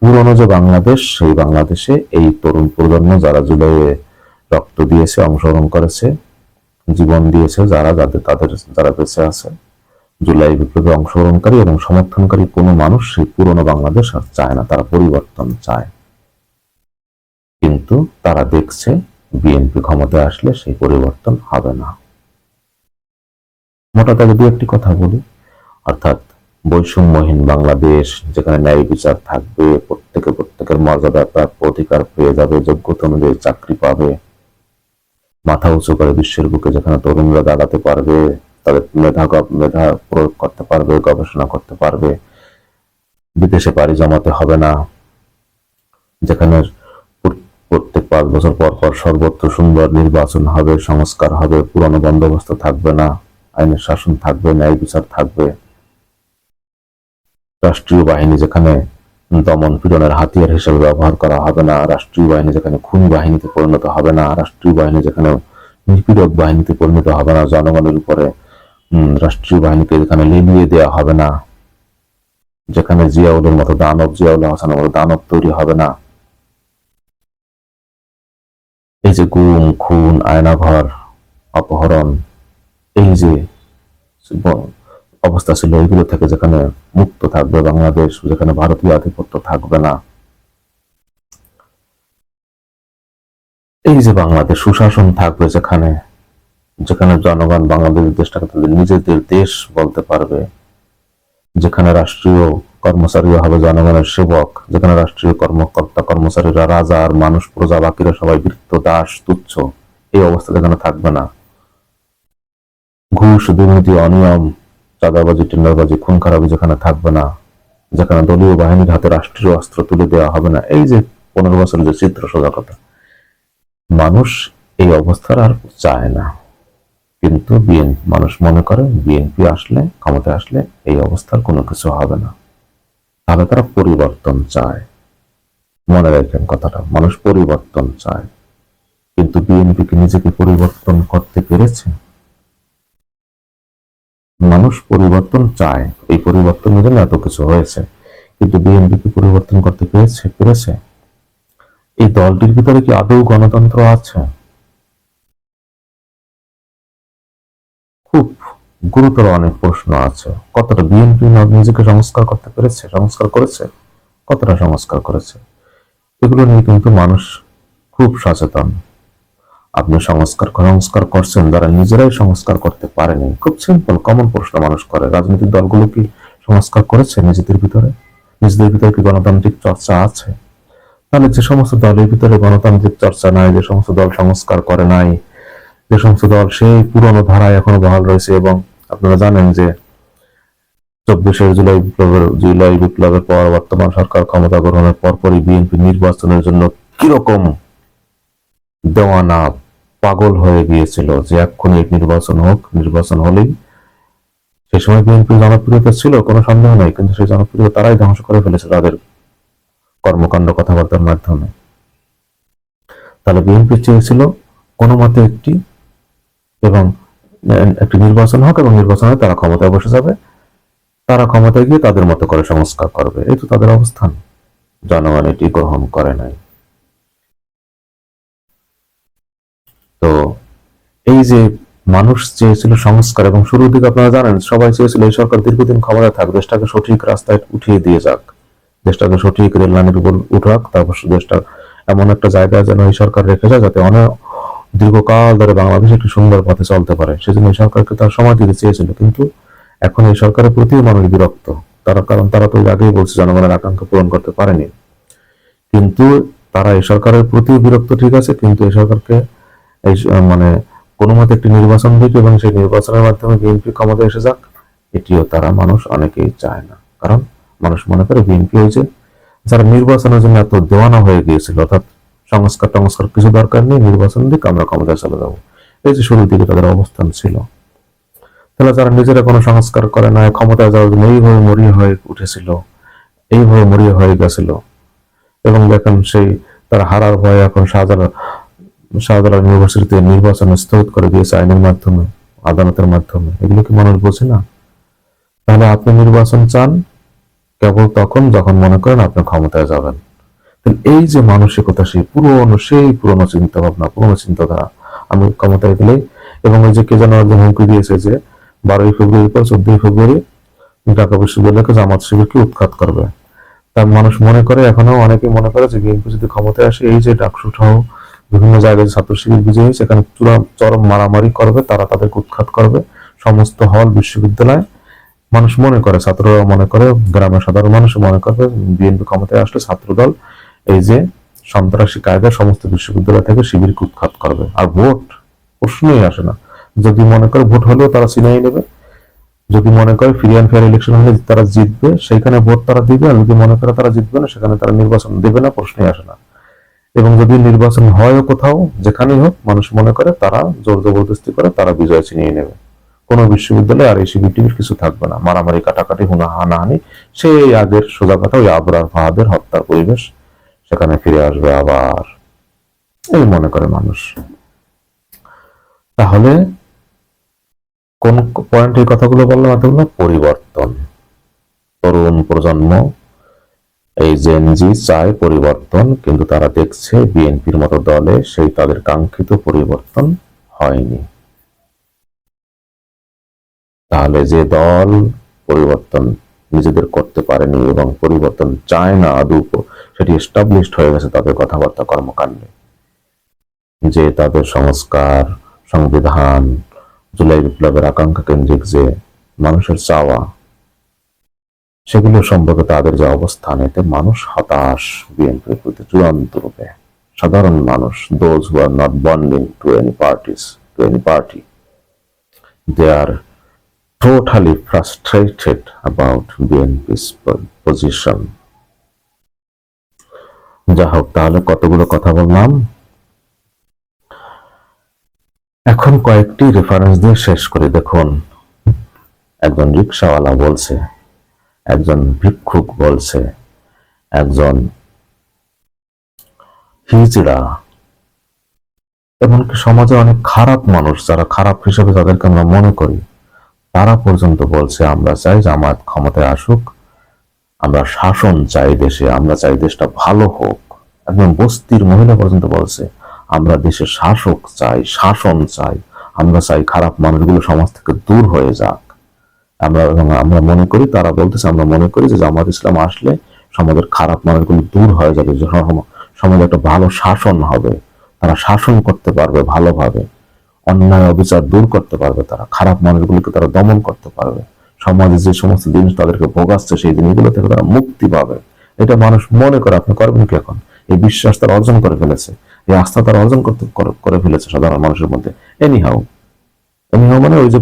পুরনো যে বাংলাদেশ, সেই বাংলাদেশে এই তরুণ প্রজন্ম যারা জুলাইয়ে রক্ত দিয়েছে, অংশগ্রহণ করেছে, জীবন দিয়েছে, যারা বেঁচে আছে, জুলাই বিপ্লবে অংশগ্রহণকারী এবং সমর্থনকারী কোনো মানুষ সেই পুরনো বাংলাদেশ আর চায় না, তারা পরিবর্তন চায়। কিন্তু তারা দেখছে বিএনপি ক্ষমতায় আসলে সেই পরিবর্তন হবে না। মোটা দাগে দু একটি কথা বলি, অর্থাৎ বৈষম্যহীন বাংলাদেশ, যেখানে ন্যায় বিচার থাকবে, প্রত্যেকের মর্যাদা প্রাপ্য অধিকার পেয়ে যাবে, যোগ্যতা অনুযায়ী চাকরি পাবে, মাথা উঁচু করে বিশ্বের বুকে যেখানে তরুণরা দাঁড়াতে পারবে, তাদের মেধা প্রয়োগ করতে পারবে, গবেষণা করতে পারবে, বিদেশে পাড়ি জমাতে হবে না, যেখানে প্রত্যেক 5 বছর পর পর সর্বত্র সুন্দর নির্বাচন হবে, সংস্কার হবে, পুরনো বন্দোবস্ত থাকবে না, আইনের শাসন থাকবে, ন্যায় বিচার থাকবে, রাষ্ট্রীয় বাহিনী যেখানে দমন পীড়নের হাতিয়ার হিসেবে ব্যবহার করা হবে না, রাষ্ট্রীয় বাহিনী যেখানে খুনি বাহিনীতে পরিণত হবে না, রাষ্ট্রীয় বাহিনী যেখানে নিপীড়ক বাহিনীতে পরিণত হবে না, জনগণের উপরে রাষ্ট্রীয় বাহিনীকে যেখানে লেলিয়ে দেওয়া হবে না, যেখানে জিয়াউলের মতো দানব, জিয়াউল হাসানের মতো দানব তৈরি হবে না, এই যে গুম খুন, আয়নাঘর, অপহরণ, এই যে অবস্থা ছিল, এগুলো থেকে যেখানে মুক্ত থাকবে বাংলাদেশ, যেখানে ভারতীয় আধিপত্য থাকবে না, এই যে বাংলাদেশ সুশাসন থাকবে, যেখানে জনগণ বাংলাদেশ দেশটাকে তাদের নিজেদের দেশ বলতে পারবে, যেখানে রাষ্ট্রীয় কর্মচারীরা হবে জনগণের সেবক, যেখানে রাষ্ট্রীয় কর্মচারীরা রাজা আর মানুষ প্রজা, বাকিরা সবাই বৃত্ত দাস তুচ্ছ, এই অবস্থা যেখানে থাকবে না, ঘুষ দুর্নীতি অনিয়ম চাঁদাবাজি টেন্ডারবাজি খুন খারাপি যেখানে থাকবে না, যেখানে দলীয় বাহিনীর হাতে রাষ্ট্রীয় অস্ত্র তুলে দেওয়া হবে না, এই যে 15 বছরের যে চিত্র সোজা কথা, মানুষ এই অবস্থার আর চায় না। কিন্তু মানুষ মনে করে বিএনপি আসলে, ক্ষমতায় আসলে এই অবস্থার কোনো কিছু হবে না, তাহলে তারা পরিবর্তন চায়। মনে রাখেন কথাটা, মানুষ পরিবর্তন চায়, কিন্তু বিএনপি কি নিজেকে পরিবর্তন করতে পেরেছে? মানুষ পরিবর্তন চায়, এই পরিবর্তনের জন্য এত কিছু হয়েছে, কিন্তু বিএনপি কি পরিবর্তন করতে পেরেছে? এই দলটির ভিতরে কি আদৌ গণতন্ত্র আছে? খুব গুরুতর অনেক প্রশ্ন আছে। কতটা বিএনপি নিজেকে সংস্কার করতে পেরেছে, সংস্কার করেছে, কতটা সংস্কার করেছে, এগুলো নিয়ে কিন্তু মানুষ খুব সচেতন। আপনি সংস্কার করছেন যারা নিজেরাই সংস্কার করতে পারেনি। খুব সিম্পল কমন প্রশ্ন মানুষ করে, রাজনৈতিক দলগুলো কি সংস্কার করেছে নিজেদের ভিতরে কি গণতান্ত্রিক চর্চা আছে? তাহলে যে সমস্ত দলের ভিতরে গণতান্ত্রিক চর্চা নাই, যে সমস্ত দল সংস্কার করে নাই, যে সমস্ত দল সেই পুরনো ধারায় এখনো বহাল রয়েছে, এবং আপনারা জানেন যে 24 জুলাই বিপ্লবের পর বর্তমান সরকার ক্ষমতা গ্রহণের পরপরই বিএনপি নির্বাচনের জন্য কিরকম দেওয়ানা পাগল হয়ে গিয়েছিল যে এক্ষুনি নির্বাচন হোক, নির্বাচন হলেই। সেই সময় বিএনপির জনপ্রিয়তা ছিল, কোনো সন্দেহ নাই, কিন্তু সেই জনপ্রিয়তা তারাই ধ্বংস করে ফেলেছে তাদের কর্মকাণ্ড কথাবার্তার মাধ্যমে। তাহলে বিএনপি চেয়েছিল কোনো মতে একটি নির্বাচন হোক, এবং নির্বাচনে তারা ক্ষমতায় বসে যাবে, তারা ক্ষমতায় গিয়ে তাদের মতো করে সংস্কার করবে, এই তো তাদের অবস্থান। জনগণ এটি গ্রহণ করে নাই। তো এই যে মানুষ চেয়েছিল সংস্কার, এবং শুরুর দিকে আপনারা জানেন সবাই চেয়েছিল এই সরকার দীর্ঘদিন ক্ষমতায় থাক, দেশটাকে সঠিক রাস্তায় উঠিয়ে দিয়ে যাক, দেশটাকে সঠিক রেল লাইনের উপর উঠাক, তারপর দেশটা এমন একটা জায়গা যেন এই সরকার রেখে যায়, যাতে অনেক দীর্ঘকাল ধরে বাংলাদেশ একটি সুন্দর পথে চলতে পারে। সেজন্য এই সরকারকে তার সময় দিতে চেয়েছিল, কিন্তু এখন এই সরকারের প্রতিও মানুষ বিরক্ত। কারণ তারা তো আগেই বলছে জনগণের আকাঙ্ক্ষা পূরণ করতে পারেনি। কিন্তু তারা এই সরকারের প্রতি বিরক্ত, ঠিক আছে, কিন্তু এই সরকারকে এই মানে কোনো মতে একটি নির্বাচন দিক এবং সেই নির্বাচনের মাধ্যমে বিএনপি ক্ষমতায় এসে যাক, এটিও তারা মানুষ অনেকেই চায় না। কারণ মানুষ মনে করে বিএনপি হয়েছে যারা নির্বাচনের জন্য এত দেওয়ানা হয়ে গিয়েছিল, অর্থাৎ সংস্কার টংস্কার কিছু দরকার নেই, নির্বাচন দিক আমরা ক্ষমতায় চলে যাবো, এই যে শুরুর দিকে তাদের অবস্থান ছিল। তাহলে যারা নিজেরা কোনো সংস্কার করে না, ক্ষমতায় যাওয়ার জন্য এইভাবে মরিয়া হয়ে উঠেছিল, এইভাবে মরিয়া হয়ে গেছিল। এবং দেখেন সেই তারা হারার ভয়ে এখন শাহজালাল ইউনিভার্সিটিতে নির্বাচন স্থগিত করে দিয়েছে আইনের মাধ্যমে, আদালতের মাধ্যমে। এগুলো কি মানুষ বোঝে না? তাহলে আপনি নির্বাচন চান কেবল তখন যখন মনে করেন আপনি ক্ষমতায় যাবেন। এই যে মানসিকতা, সেই পুরনো চিন্তা ভাবনা, পুরনো চিন্তাধারা, আমি ক্ষমতায় গেলেই, এবং ওই যে কে যেন একজন হুমকি দিয়েছে যে 12ই ফেব্রুয়ারি পর 14ই ফেব্রুয়ারি ঢাকা বিশ্ববিদ্যালয়কে জামাত শিবিরকে উৎখাত করবে। তার মানুষ মনে করে, এখনো অনেকে মনে করে যে বিএনপি যদি ক্ষমতায় আসে, এই যে ডাকসু সহ বিভিন্ন জায়গায় ছাত্র শিবির বিজয়ী হয়েছে, এখানে চরম মারামারি করবে, তারা তাদেরকে উৎখাত করবে সমস্ত হল বিশ্ববিদ্যালয়। মানুষ মনে করে, ছাত্ররা মনে করে, গ্রামের সাধারণ মানুষ মনে করবে বিএনপি ক্ষমতায় আসলে ছাত্রদল এই যে সন্ত্রাসী কায়দায় সমস্ত বিশ্ববিদ্যালয় থেকে শিবিরকে উৎখাত করবে। আর ভোট প্রশ্নই আসে না। যদি মনে করে ভোট হলেও তারা ছিনিয়ে নেবে, যদি মনে করে ফ্রি অ্যান্ড ফেয়ার ইলেকশন হলে তারা জিতবে, সেইখানে ভোট তারা দিবে, আর যদি মনে করে তারা জিতবে না, সেখানে তারা নির্বাচন দেবে না, প্রশ্নই আসে না। এবং যদি নির্বাচন হয়ও কোথাও, যেখানেই হোক, মানুষ মনে করে তারা জোর জবরদস্তি করে তারা বিজয় ছিনিয়ে নেবে। কোনো বিশ্ববিদ্যালয়ে আর এই শিবির টিবির কিছু থাকবে না, মারামারি কাটাকাটি হানাহানি সেই আগের সোজা কথা, ওই আবরার ফাহাদের হত্যার পরিবেশ সেখানে ফিরে আসবে আবার, এই মনে করে মানুষ। তাহলে কোন পয়েন্টে এই কথাগুলো বললাম? এতগুলো পরিবর্তন, তরুণ প্রজন্ম, এই জেনজি চায় পরিবর্তন, কিন্তু তারা দেখছে বিএনপির মতো দলে সেই তাদের কাঙ্ক্ষিত পরিবর্তন হয়নি। তাহলে যে দল পরিবর্তন নিজেদের করতে পারেনি এবং পরিবর্তন চায় না আদৌ, সেটি এস্টাবলিশড হয়ে গেছে তাদের কথাবার্তা কর্মকাণ্ডে, যে তাদের সংস্কার, সংবিধান, জুলাই বিপ্লবের আকাঙ্ক্ষা কেন্দ্রিক যে মানুষের চাওয়া, সেগুলো সম্পর্কে তাদের যে অবস্থান, এতে মানুষ হতাশ বিএনপির প্রতি চূড়ান্ত রূপে। সাধারণ মানুষ, those who are not bonding to any party, they are totally frustrated about BNP's position. যা হোক, তাহলে কতগুলো কথা বললাম, এখন কয়েকটি রেফারেন্স দিয়ে শেষ করে। দেখুন, একজন রিক্সাওয়ালা বলছে, একজন ভিক্ষুক বলছে, একজন হিজড়া, এমনকি সমাজে অনেক খারাপ মানুষ, যারা খারাপ হিসেবে তাদেরকে আমরা মনে করি, তারা পর্যন্ত বলছে আমরা চাই জামায়াত ক্ষমতায় আসুক, আমরা শাসন চাই দেশে, আমরা চাই দেশটা ভালো হোক। একজন বস্তির মহিলা পর্যন্ত বলছে আমরা দেশে শাসক চাই, শাসন চাই, আমরা চাই খারাপ মানুষগুলো সমাজ থেকে দূর হয়ে যাক। আমরা মনে করি, তারা বলতেছে আমরা মনে করি যে জামায়াত ইসলাম আসলে সমাজের খারাপ মানুষগুলো দূর হয়ে যাবে, সমাজে একটা ভালো শাসন হবে, তারা শাসন করতে পারবে ভালোভাবে, অন্যায় অবিচার দূর করতে পারবে, তারা খারাপ মানুষগুলোকে তারা দমন করতে পারবে, সমাজে যে সমস্ত জিনিস তাদেরকে ভোগাচ্ছে সেই জিনিসগুলো থেকে তারা মুক্তি পাবে। এটা মানুষ মনে করে। আপনি করবেন কি? এখন এই বিশ্বাস তারা অর্জন করে ফেলেছে, এই আস্থা তারা অর্জন করে ফেলেছে সাধারণ মানুষের মধ্যে। এনিহাউ মানে ওই যে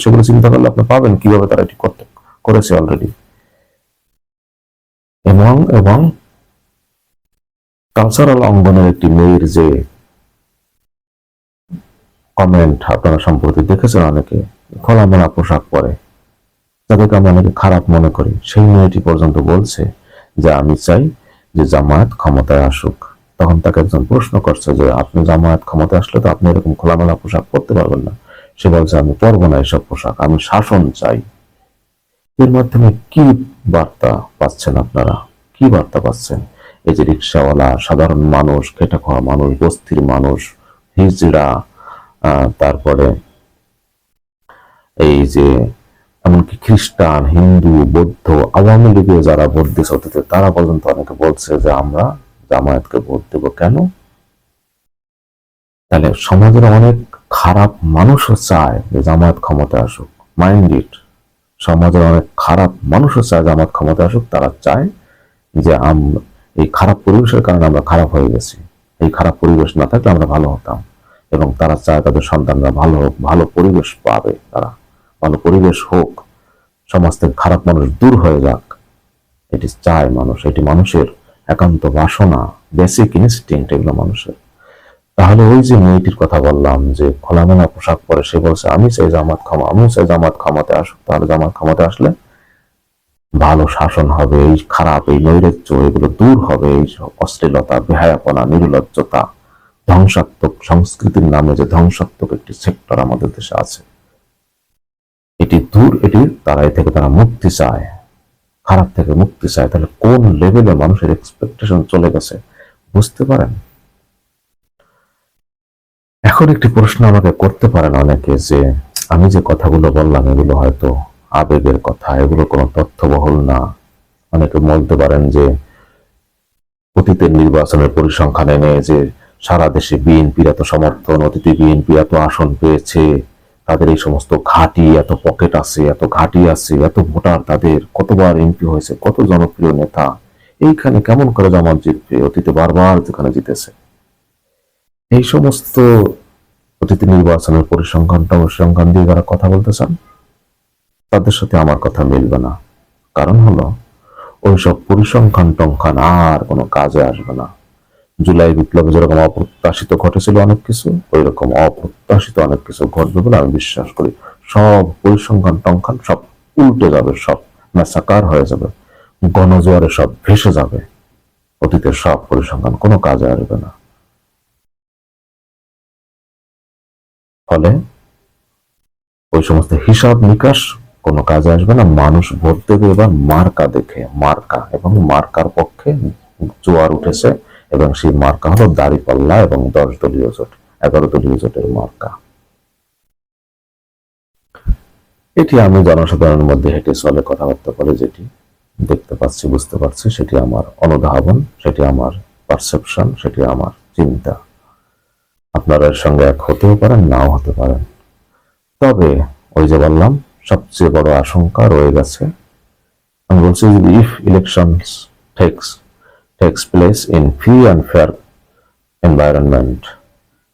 সেগুলো চিন্তা করলে আপনি পাবেন কিভাবে তারা এটি করেছে অলরেডি। এবং কালচারাল অঙ্গনের একটি মেয়ের যে কমেন্ট আপনারা সম্প্রতি দেখেছেন, অনেকে খোলামেলা পোশাক পরে, যাদেরকে আমরা অনেকে খারাপ মনে করি, সেই মেয়েটি পর্যন্ত বলছে যে আমি চাই যে জামায়াত ক্ষমতায় আসুক। তখন তাকে একজন প্রশ্ন করছে যে আপনি জামায়াত ক্ষমতায় আসলে তো আপনি এরকম খোলামেলা পোশাক পরতে পারবেন না। সে বলছে আমি পরবো না এসব পোশাক, আমি শাসন চাই। এর মাধ্যমে কি বার্তা পাচ্ছেন আপনারা? কি বার্তা পাচ্ছেন? এই যে রিক্সাওয়ালা, সাধারণ মানুষ, খেটে খাওয়া মানুষ, বস্তির মানুষ, হিজড়া, তারপরে এই যে এমনকি খ্রিস্টান, হিন্দু, বৌদ্ধ, আওয়ামী লীগে যারা ভোট দিয়েছে অতীতে, তারা পর্যন্ত অনেকে বলছে যে আমরা জামায়াতকে ভোট দেব কেন? তাহলে সমাজের অনেক খারাপ মানুষও চায় যে জামায়াত ক্ষমতা আসুক। মাইন্ড ইট, সমাজের অনেক খারাপ মানুষও চায় জামায়াত ক্ষমতা আসুক। তারা চায় যে এই খারাপ পরিবেশের কারণে আমরা খারাপ হয়ে গেছি, এই খারাপ পরিবেশ না থাকলে আমরা ভালো হতাম। এবং তারা চায় তাদের সন্তানরা ভালো হোক, ভালো পরিবেশ পাবে, তারা ভালো পরিবেশ হোক, সমাজ থেকে খারাপ মানুষ দূর হয়ে যাক, এটি চায় মানুষ। এটি মানুষের একান্ত বাসনা, বেসিক ইনস্টিংক্ট এগুলো মানুষের। তাহলে ওই যে মেয়েটির কথা বললাম যে খোলামেলা পোশাক পরে, সে বলছে আমি চাই জামাত আমিও চাই জামাত ক্ষমতায় আসুক। তাহলে জামাত ক্ষমতায় আসলে ভালো শাসন হবে, এই খারাপ, এই নৈরাজ্য এগুলো দূর হবে, এই অশ্লীলতা, বেহায়াপনা, নির্লজ্জতা, ধ্বংসাত্মক সংস্কৃতির নামে যে ধ্বংসাত্মক একটি সেক্টর আমাদের দেশে আছে, এটি দূর, তারা এ থেকে তারা মুক্তি চায়, খারাপ থেকে মুক্তি চায়। তাহলে কোন লেভেলে মানুষের এক্সপেকটেশন চলে গেছে বুঝতে পারেন? এখন একটি প্রশ্ন আমাকে করতে পারেন অনেকে যে আমি যে কথাগুলো বললাম এগুলো হয়তো আবেগের কথা, এগুলো কোনো তথ্যবহুল না। অনেকে বলতে পারেন যে অতীতের নির্বাচনের পরিসংখ্যান এনে যে সারা দেশে বিএনপির এত সমর্থন, অতীতে বিএনপি এত আসন পেয়েছে, তাদের এই সমস্ত ঘাঁটি, এত পকেট আছে, এত ঘাঁটি আছে, এত ভোটার, তাদের কতবার এমপি হয়েছে, কত জনপ্রিয় নেতা, এইখানে কেমন করে জামাত জিতবে, অতীতে বারবার যেখানে জিতেছে। এই সমস্ত অতীতে নির্বাচনের পরিসংখ্যান দিয়ে যারা কথা বলতে চান, তাদের সাথে আমার কথা মিলবে না। কারণ হলো ওইসব পরিসংখ্যান টংখ্যান আর কোনো কাজে আসবে না। জুলাই বিপ্লবে যেরকম অপ্রত্যাশিত ঘটেছিল অনেক কিছু, ওই রকম অপ্রত্যাশিত অনেক কিছু ঘটবে বলে আমি বিশ্বাস করি। সব পরিসংখ্যান টংখ্যান সব উল্টে যাবে, সব ম্যাসাকার হয়ে যাবে, গণজোয়ারে সব ভেসে যাবে। অতীতের সব পরিসংখ্যান কোনো কাজে আসবে না। ফলে ওই সমস্ত হিসাব নিকাশ কোনো কাজে আসবে না। মানুষ ভোট দেবে এবার মার্কা দেখে, মার্কা, এবং মার্কার পক্ষে জোয়ার উঠেছে, এবং সেই মার্কা হলো দাঁড়িপাল্লা এবং 10 দলীয় জোট, 11 দলীয় জোটের মার্কা। এটি আমি জনসাধারণের মধ্যে হেঁটে চলে কথাবার্তা বলে যেটি দেখতে পাচ্ছি, বুঝতে পারছি, সেটি আমার অনুধাবন, সেটি আমার পারসেপশন, সেটি আমার চিন্তা। আপনারা এর সঙ্গে এক হতেও পারেন, নাও হতে পারেন। তবে ওই যে বললাম, সবচেয়ে বড় আশঙ্কা রয়ে গেছে। আমি বলছি if elections takes place in free and fair environment,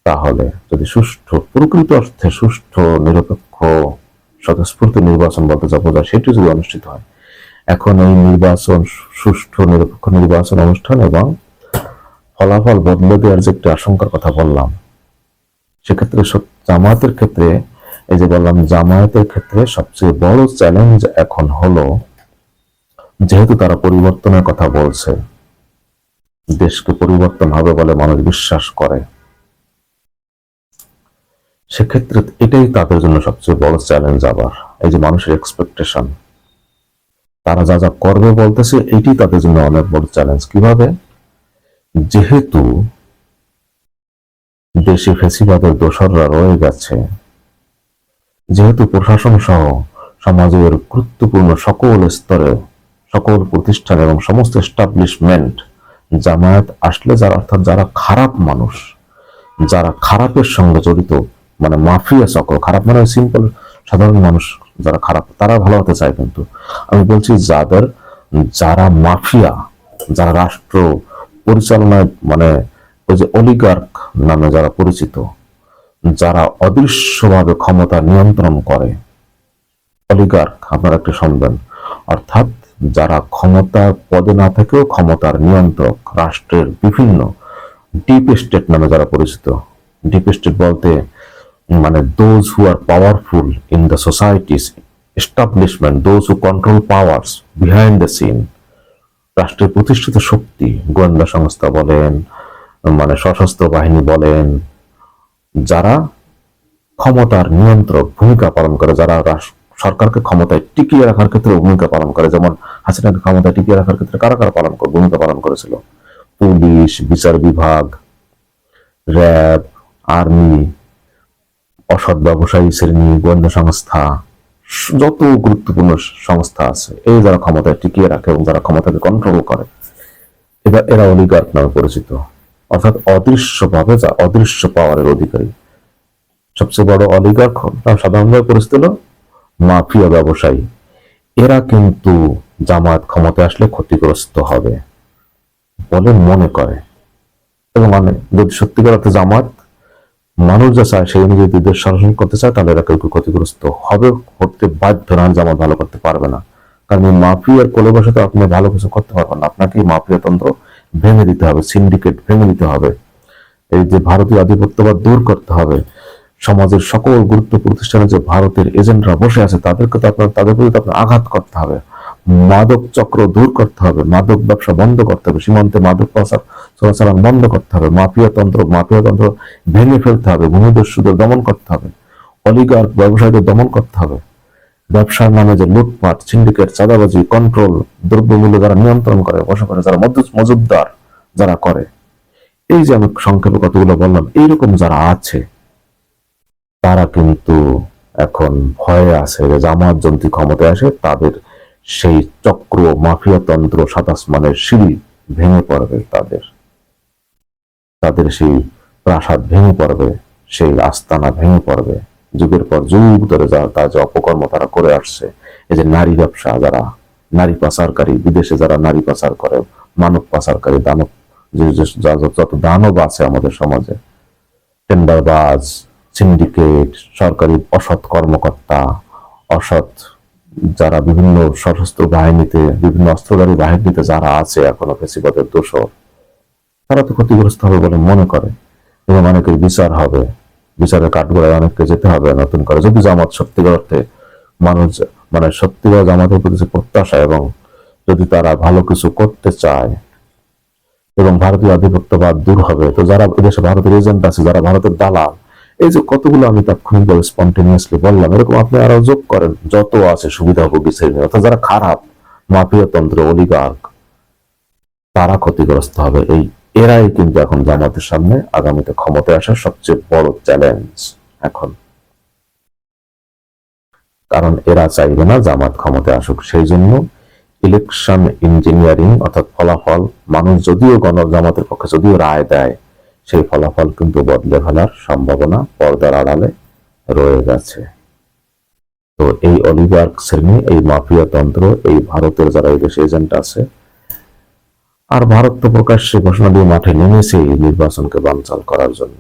তাহলে যদি সুষ্ঠু, প্রকৃত অর্থে সুষ্ঠু, নিরপেক্ষ, স্বতঃস্ফূর্ত নির্বাচন বলতে যা বোঝায় সেটি যদি অনুষ্ঠিত হয়, এখন এই নির্বাচন, সুষ্ঠু নিরপেক্ষ নির্বাচন অনুষ্ঠান এবং ফলাফল বদলে দেওয়ার যে একটি আশঙ্কার কথা বললাম, সেক্ষেত্রে জামায়াতের ক্ষেত্রে, এই যে বললাম জামায়াতের ক্ষেত্রে সবচেয়ে বড় চ্যালেঞ্জ এখন হলো, যেহেতু তারা পরিবর্তনের কথা বলছে, দেশকে পরিবর্তন হবে বলে মানুষ বিশ্বাস করে, সেক্ষেত্রে এটাই তাদের জন্য সবচেয়ে বড় চ্যালেঞ্জ। আবার এই যে মানুষের এক্সপেকটেশন, তারা যা যা করবে বলতেছে, এটি তাদের জন্য অনেক বড় চ্যালেঞ্জ। কিভাবে? যেহেতু দেশে ফ্যাসিবাদের দোসররা রয়ে গেছে, যেহেতু প্রশাসন সহ সমাজের গুরুত্বপূর্ণ সকল স্তরে, সকল প্রতিষ্ঠান এবং সমস্ত এস্টাবলিশমেন্ট জামায়াত আসলে, যারা, অর্থাৎ যারা খারাপ মানুষ, যারা খারাপের সঙ্গে জড়িত, মানে মাফিয়া চক্র, খারাপ মানে সিম্পল সাধারণ মানুষ যারা খারাপ, তারা ভালো হতে চায়, কিন্তু আমি বলছি যারা মাফিয়া, যারা রাষ্ট্র পরিচালনায়, মানে ওই যে অলিগার্ক নামে যারা পরিচিত, যারা অদৃশ্যভাবে ক্ষমতা নিয়ন্ত্রণ করে, অলিগার্ক আপনারা একটু শুনবেন, অর্থাৎ যারা ক্ষমতার পদে না থেকেও ক্ষমতার নিয়ন্ত্রক, রাষ্ট্রের বিভিন্ন ডিপ স্টেট নামে যারা পরিচিত। ডিপ স্টেট বলতে মানে those who are powerful in the society's establishment, those who control powers behind the scene. রাষ্ট্রের প্রতিষ্ঠিত শক্তি, গোয়েন্দা সংস্থা বলেন, মানে সশস্ত্র বাহিনী বলেন, যারা ক্ষমতার নিয়ন্ত্রক ভূমিকা পালন করে, যারা সরকারকে ক্ষমতায় টিকিয়ে রাখার ক্ষেত্রে ভূমিকা পালন করে, যেমন হাসিনাকে ক্ষমতায় টিকিয়ে রাখার ক্ষেত্রে কারা কারা ভূমিকা পালন করেছিল? পুলিশ, বিচার বিভাগ, র্যাব, আর্মি, অসৎ ব্যবসায়ী শ্রেণী, গোয়েন্দা সংস্থা, যত গুরুত্বপূর্ণ সংস্থা আছে, এই যারা ক্ষমতায় টিকিয়ে রাখে এবং যারা ক্ষমতাকে কন্ট্রোল করে, এবার এরা অলিগার্ক নামে পরিচিত, অর্থাৎ অদৃশ্যভাবে যা অদৃশ্য পাওয়ারের অধিকারী। সবচেয়ে বড় অলিগার্ক সাধারণভাবে পরিচিত হলো মাফিয়া ব্যবসায়ী। এরা কিন্তু জামায়াত ক্ষমতায় আসলে ক্ষতিগ্রস্ত হবে বলে মনে করে, এবং মানে যদি সত্যিকার অর্থে জামাত মানুষ যা চায় সেই অনুযায়ী যদি দেশ শাসন করতে চায়, তাহলে এরা কেউ কেউ ক্ষতিগ্রস্ত হবে, হতে বাধ্য, না জামাত ভালো করতে পারবে না। কারণ এই মাফিয়ার কোলে বসে তো আপনি ভালো কিছু করতে পারবেন না, আপনাকে এই মাফিয়া তন্ত্র ভেঙে দিতে হবে, সিন্ডিকেট ভেঙে দিতে হবে, এই যে ভারতীয় আধিপত্যবাদ দূর করতে হবে। সমাজের সকল গুরুত্ব প্রতিষ্ঠানে যে ভারতের এজেন্টরা বসে আছে তাদেরকে তো আপনার, তাদের প্রতি আপনার আঘাত করতে হবে, মাদক চক্র দূর করতে হবে, মাদক ব্যবসা বন্ধ করতে হবে, সীমান্তে মাদক পাচার চলাচলন বন্ধ করতে হবে, মাফিয়া তন্ত্র ভেঙে ফেলতে হবে, ভূমিদস্যুদের দমন করতে হবে, অলিগার্ক ব্যবসায়ীদের দমন করতে হবে, ব্যবসার নামে যে লুটপাট, সিন্ডিকেট, চাঁদাবাজি, কন্ট্রোল, দ্রব্যমূল্য যারা নিয়ন্ত্রণ করে বসে করে, যারা মজুদদার যারা করে, এই যে আমি সংক্ষেপে কতগুলো বললাম, এইরকম যারা আছে তারা কিন্তু এখন ভয়ে আছে যে জামাত যদি ক্ষমতায় আসে তাদের সেই চক্র, মাফিয়া তন্ত্র, সাত আসমানের সিঁড়ি ভেঙে পড়বে, তাদের তাদের সেই প্রাসাদ ভেঙে পড়বে, সেই আস্তানা ভেঙে পড়বে। যুগের পর যুগ ধরে তার যে অপকর্ম তারা করে আসছে, এই যে নারী ব্যবসা, যারা নারী পাচারকারী, বিদেশে যারা নারী পাচার করে, মানব পাচারকারী, দানব, যত দানব আছে আমাদের সমাজে, টেন্ডারবাজ, সিন্ডিকেট, সরকারি অসৎ কর্মকর্তা, অসৎ যারা বিভিন্ন সশস্ত্র বাহিনীতে, বিভিন্ন অস্ত্রধারী বাহিনীতে যারা আছে এখনো ফেসিবাদের দোষর, তারা তো ক্ষতিগ্রস্ত হবে বলে মনে করে, এবং অনেকের বিচার হবে, বিচারের কাঠগড়ায় অনেককে যেতে হবে নতুন করে, যদি জামাত সত্যিকার অর্থে মানুষ, মানে সত্যিকার জামাতের প্রতি যে প্রত্যাশা, এবং যদি তারা ভালো কিছু করতে চায় এবং ভারতীয় আধিপত্যবাদ দূর হবে, তো যারা এদেশে ভারতের এজেন্ট আছে, যারা ভারতের দালাল, এই যে কতগুলো আমি তাৎক্ষণিকভাবে স্পন্টেনিয়াসলি বললাম, এরকম আপনি আরো যোগ করেন, যত আছে সুবিধাভোগী শ্রেণী, অর্থাৎ যারা খারাপ, মাফিয়া তন্ত্র, অলিগার্ক, তারা ক্ষতিগ্রস্ত হবে। এরাই কিন্তু এখন জামাতের সামনে আগামীতে ক্ষমতায় আসার সবচেয়ে বড় চ্যালেঞ্জ এখন, কারণ এরা চাইবে না জামাত ক্ষমতায় আসুক। সেই জন্য ইলেকশন ইঞ্জিনিয়ারিং, অর্থাৎ ফলাফল, মানুষ যদিও জামাতের পক্ষে যদিও রায় দেয়, সেই ফলাফল কিন্তু বদলে ফেলার সম্ভাবনা পর্দার আড়ালে রয়ে গেছে। তো এই অলিগার্ক শ্রেণী, এই মাফিয়া তন্ত্র, এই ভারতের যারা এই দেশে এজেন্ট আছে, আর ভারত তো প্রকাশ্যে ঘোষণা দিয়ে মাঠে নেমেছে এই নির্বাচনকে বানচাল করার জন্য।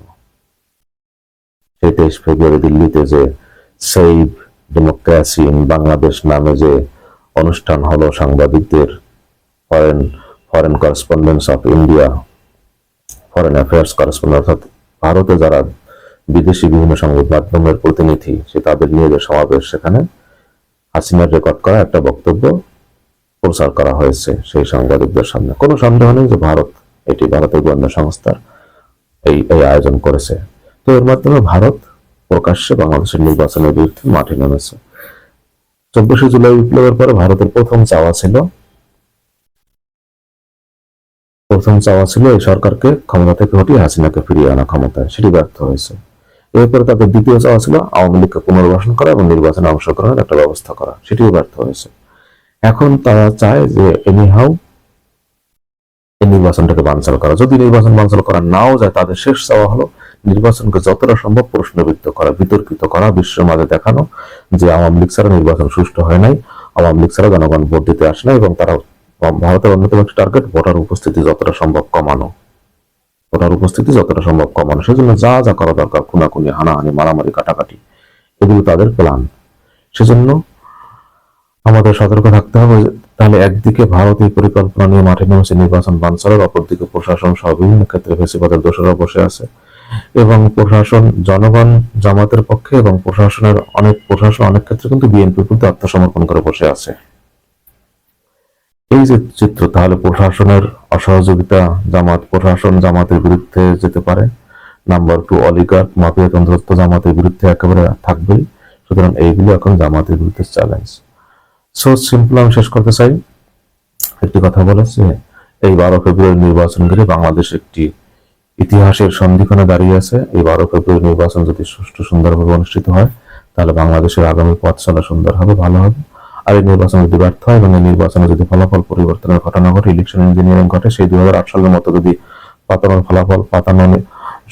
সেই 23 ফেব্রুয়ারি দিল্লিতে যে সেভ ডেমোক্রেসি ইন বাংলাদেশ নামে যে অনুষ্ঠান হলো, সাংবাদিকদের, foreign foreign correspondence of India, foreign affairs correspondent, অর্থাৎ ভারতে যারা বিদেশি বিভিন্ন সংবাদ মাধ্যমের প্রতিনিধি, সে তাদের নিয়ে যে সমাবেশ, সেখানে হাসিনার রেকর্ড করা একটা বক্তব্য প্রচার করা হয়েছে সেই সাংবাদিকদের সামনে। কোনো সন্দেহ নেই যে এটি ভারতের গোয়েন্দা সংস্থার এই আয়োজন করেছে। তো এর মাধ্যমে ভারত প্রকাশ্যে বাংলাদেশের নির্বাচনের বিরুদ্ধে মাঠে নেমেছে। 24শে জুলাই বিপ্লবের পরে ভারতের প্রথম চাওয়া ছিল এই সরকারকে ক্ষমতা থেকে হটিয়ে হাসিনাকে ফিরিয়ে আনা ক্ষমতায়, সেটি ব্যর্থ হয়েছে। এরপরে তাদের দ্বিতীয় চাওয়া ছিল আওয়ামী লীগকে পুনর্বাসন করা এবং নির্বাচনে অংশগ্রহণের একটা ব্যবস্থা করা, সেটিও ব্যর্থ হয়েছে। এখন তারা চায় যে এনিহাউ এই নির্বাচনটাকে বানচাল করা। যদি নির্বাচন বানচাল করা নাও যায়, তাদের শেষ চাওয়া হলো নির্বাচনকে যতটা সম্ভব প্রশ্নবিদ্ধ করা, বিতর্কিত করা, বিশ্বের মাঝে দেখানো যে আওয়ামী লীগ ছাড়া নির্বাচন সুষ্ঠু হয় নাই, আওয়ামী লীগ ছাড়া জনগণ ভোট দিতে আসে না, এবং তারা ভারতের অন্যতম একটি টার্গেট ভোটার উপস্থিতি যতটা সম্ভব কমানো, সেজন্য যা যা করা দরকার, খুনাখুনি, হানাহানি, মারামারি, কাটাকাটি, এগুলো তাদের প্ল্যান। সেজন্য আমাদের সতর্ক থাকতে হবে। তাহলে একদিকে ভারত এই পরিকল্পনা নিয়ে মাঠে নেমেছে নির্বাচন বানচালের, অপরদিকে প্রশাসন সহ বিভিন্ন ক্ষেত্রে ফেসিবাদের দোষরা বসে আছে, এবং জনগণ জামাতের পক্ষে, এবং প্রশাসন অনেক ক্ষেত্রে কিন্তু বিএনপির প্রতি আত্মসমর্পণ করে বসে আছে। এই যে চিত্র, তাহলে প্রশাসনের অসহযোগিতা, জামাতের বিরুদ্ধে যেতে পারে। নাম্বার 2, অলিগার্ক, মাফিয়া তন্ত্রত্ব জামাতের বিরুদ্ধে একেবারে থাকবেই। সুতরাং এইগুলো এখন জামাতের বিরুদ্ধে চ্যালেঞ্জ। সো সিম্পল, আমি শেষ করতে চাই একটি কথা বলেছে, এই 12 ফেব্রুয়ারি নির্বাচন ঘিরে বাংলাদেশ একটি ইতিহাসের সন্ধিক্ষণে দাঁড়িয়ে আছে। এই 12 ফেব্রুয়ারি নির্বাচন যদি সুষ্ঠু সুন্দরভাবে অনুষ্ঠিত হয়, তাহলে বাংলাদেশের আগামী পথ চলা সুন্দর হবে, ভালো হবে। আর এই নির্বাচন যদি ব্যর্থ হয় এবং এই নির্বাচনে যদি ফলাফল পরিবর্তনের ঘটনা ঘটে, ইলেকশন ইঞ্জিনিয়ারিং ঘটে, সেই 2008 সালের মতো যদি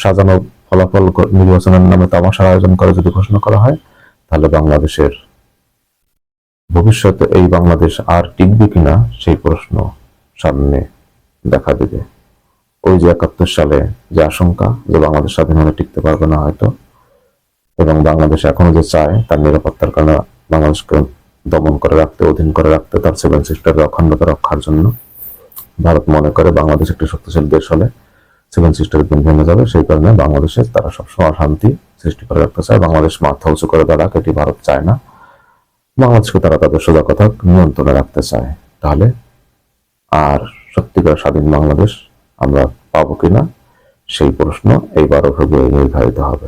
সাজানো ফলাফল নির্বাচনের নামে তামাশার আয়োজন করে যদি ঘোষণা করা হয়, তাহলে বাংলাদেশের ভবিষ্যতে এই বাংলাদেশ আর টিকবে কিনা সেই প্রশ্ন সামনে দেখা দেবে। ওই যে 71 সালে যে আশঙ্কা যে বাংলাদেশ স্বাধীনভাবে টিকতে পারবে না হয়তো, এবং বাংলাদেশ এখনো যে চায় তার নিরাপত্তার কারণে বাংলাদেশকে দমন করে রাখতে, অধীন করে রাখতে, তার 7 সিস্টারের অখণ্ডতা রক্ষার জন্য ভারত মনে করে বাংলাদেশ একটি শক্তিশালী দেশ হলে 7 সিস্টার ভেঙে যাবে। সেই কারণে বাংলাদেশে তারা সবসময় অশান্তি সৃষ্টি করে রাখতে চায়। বাংলাদেশ মাথা উঁচু করে দাঁড়াক, এটি ভারত চায় না। বাংলাদেশকে তারা তাদের সোজা কথা নিয়ন্ত্রণে রাখতে চায়। তাহলে আর সত্যিকার স্বাধীন বাংলাদেশ আমরা পাবো কিনা সেই প্রশ্ন এইবারও ভেবে নির্ধারিত হবে।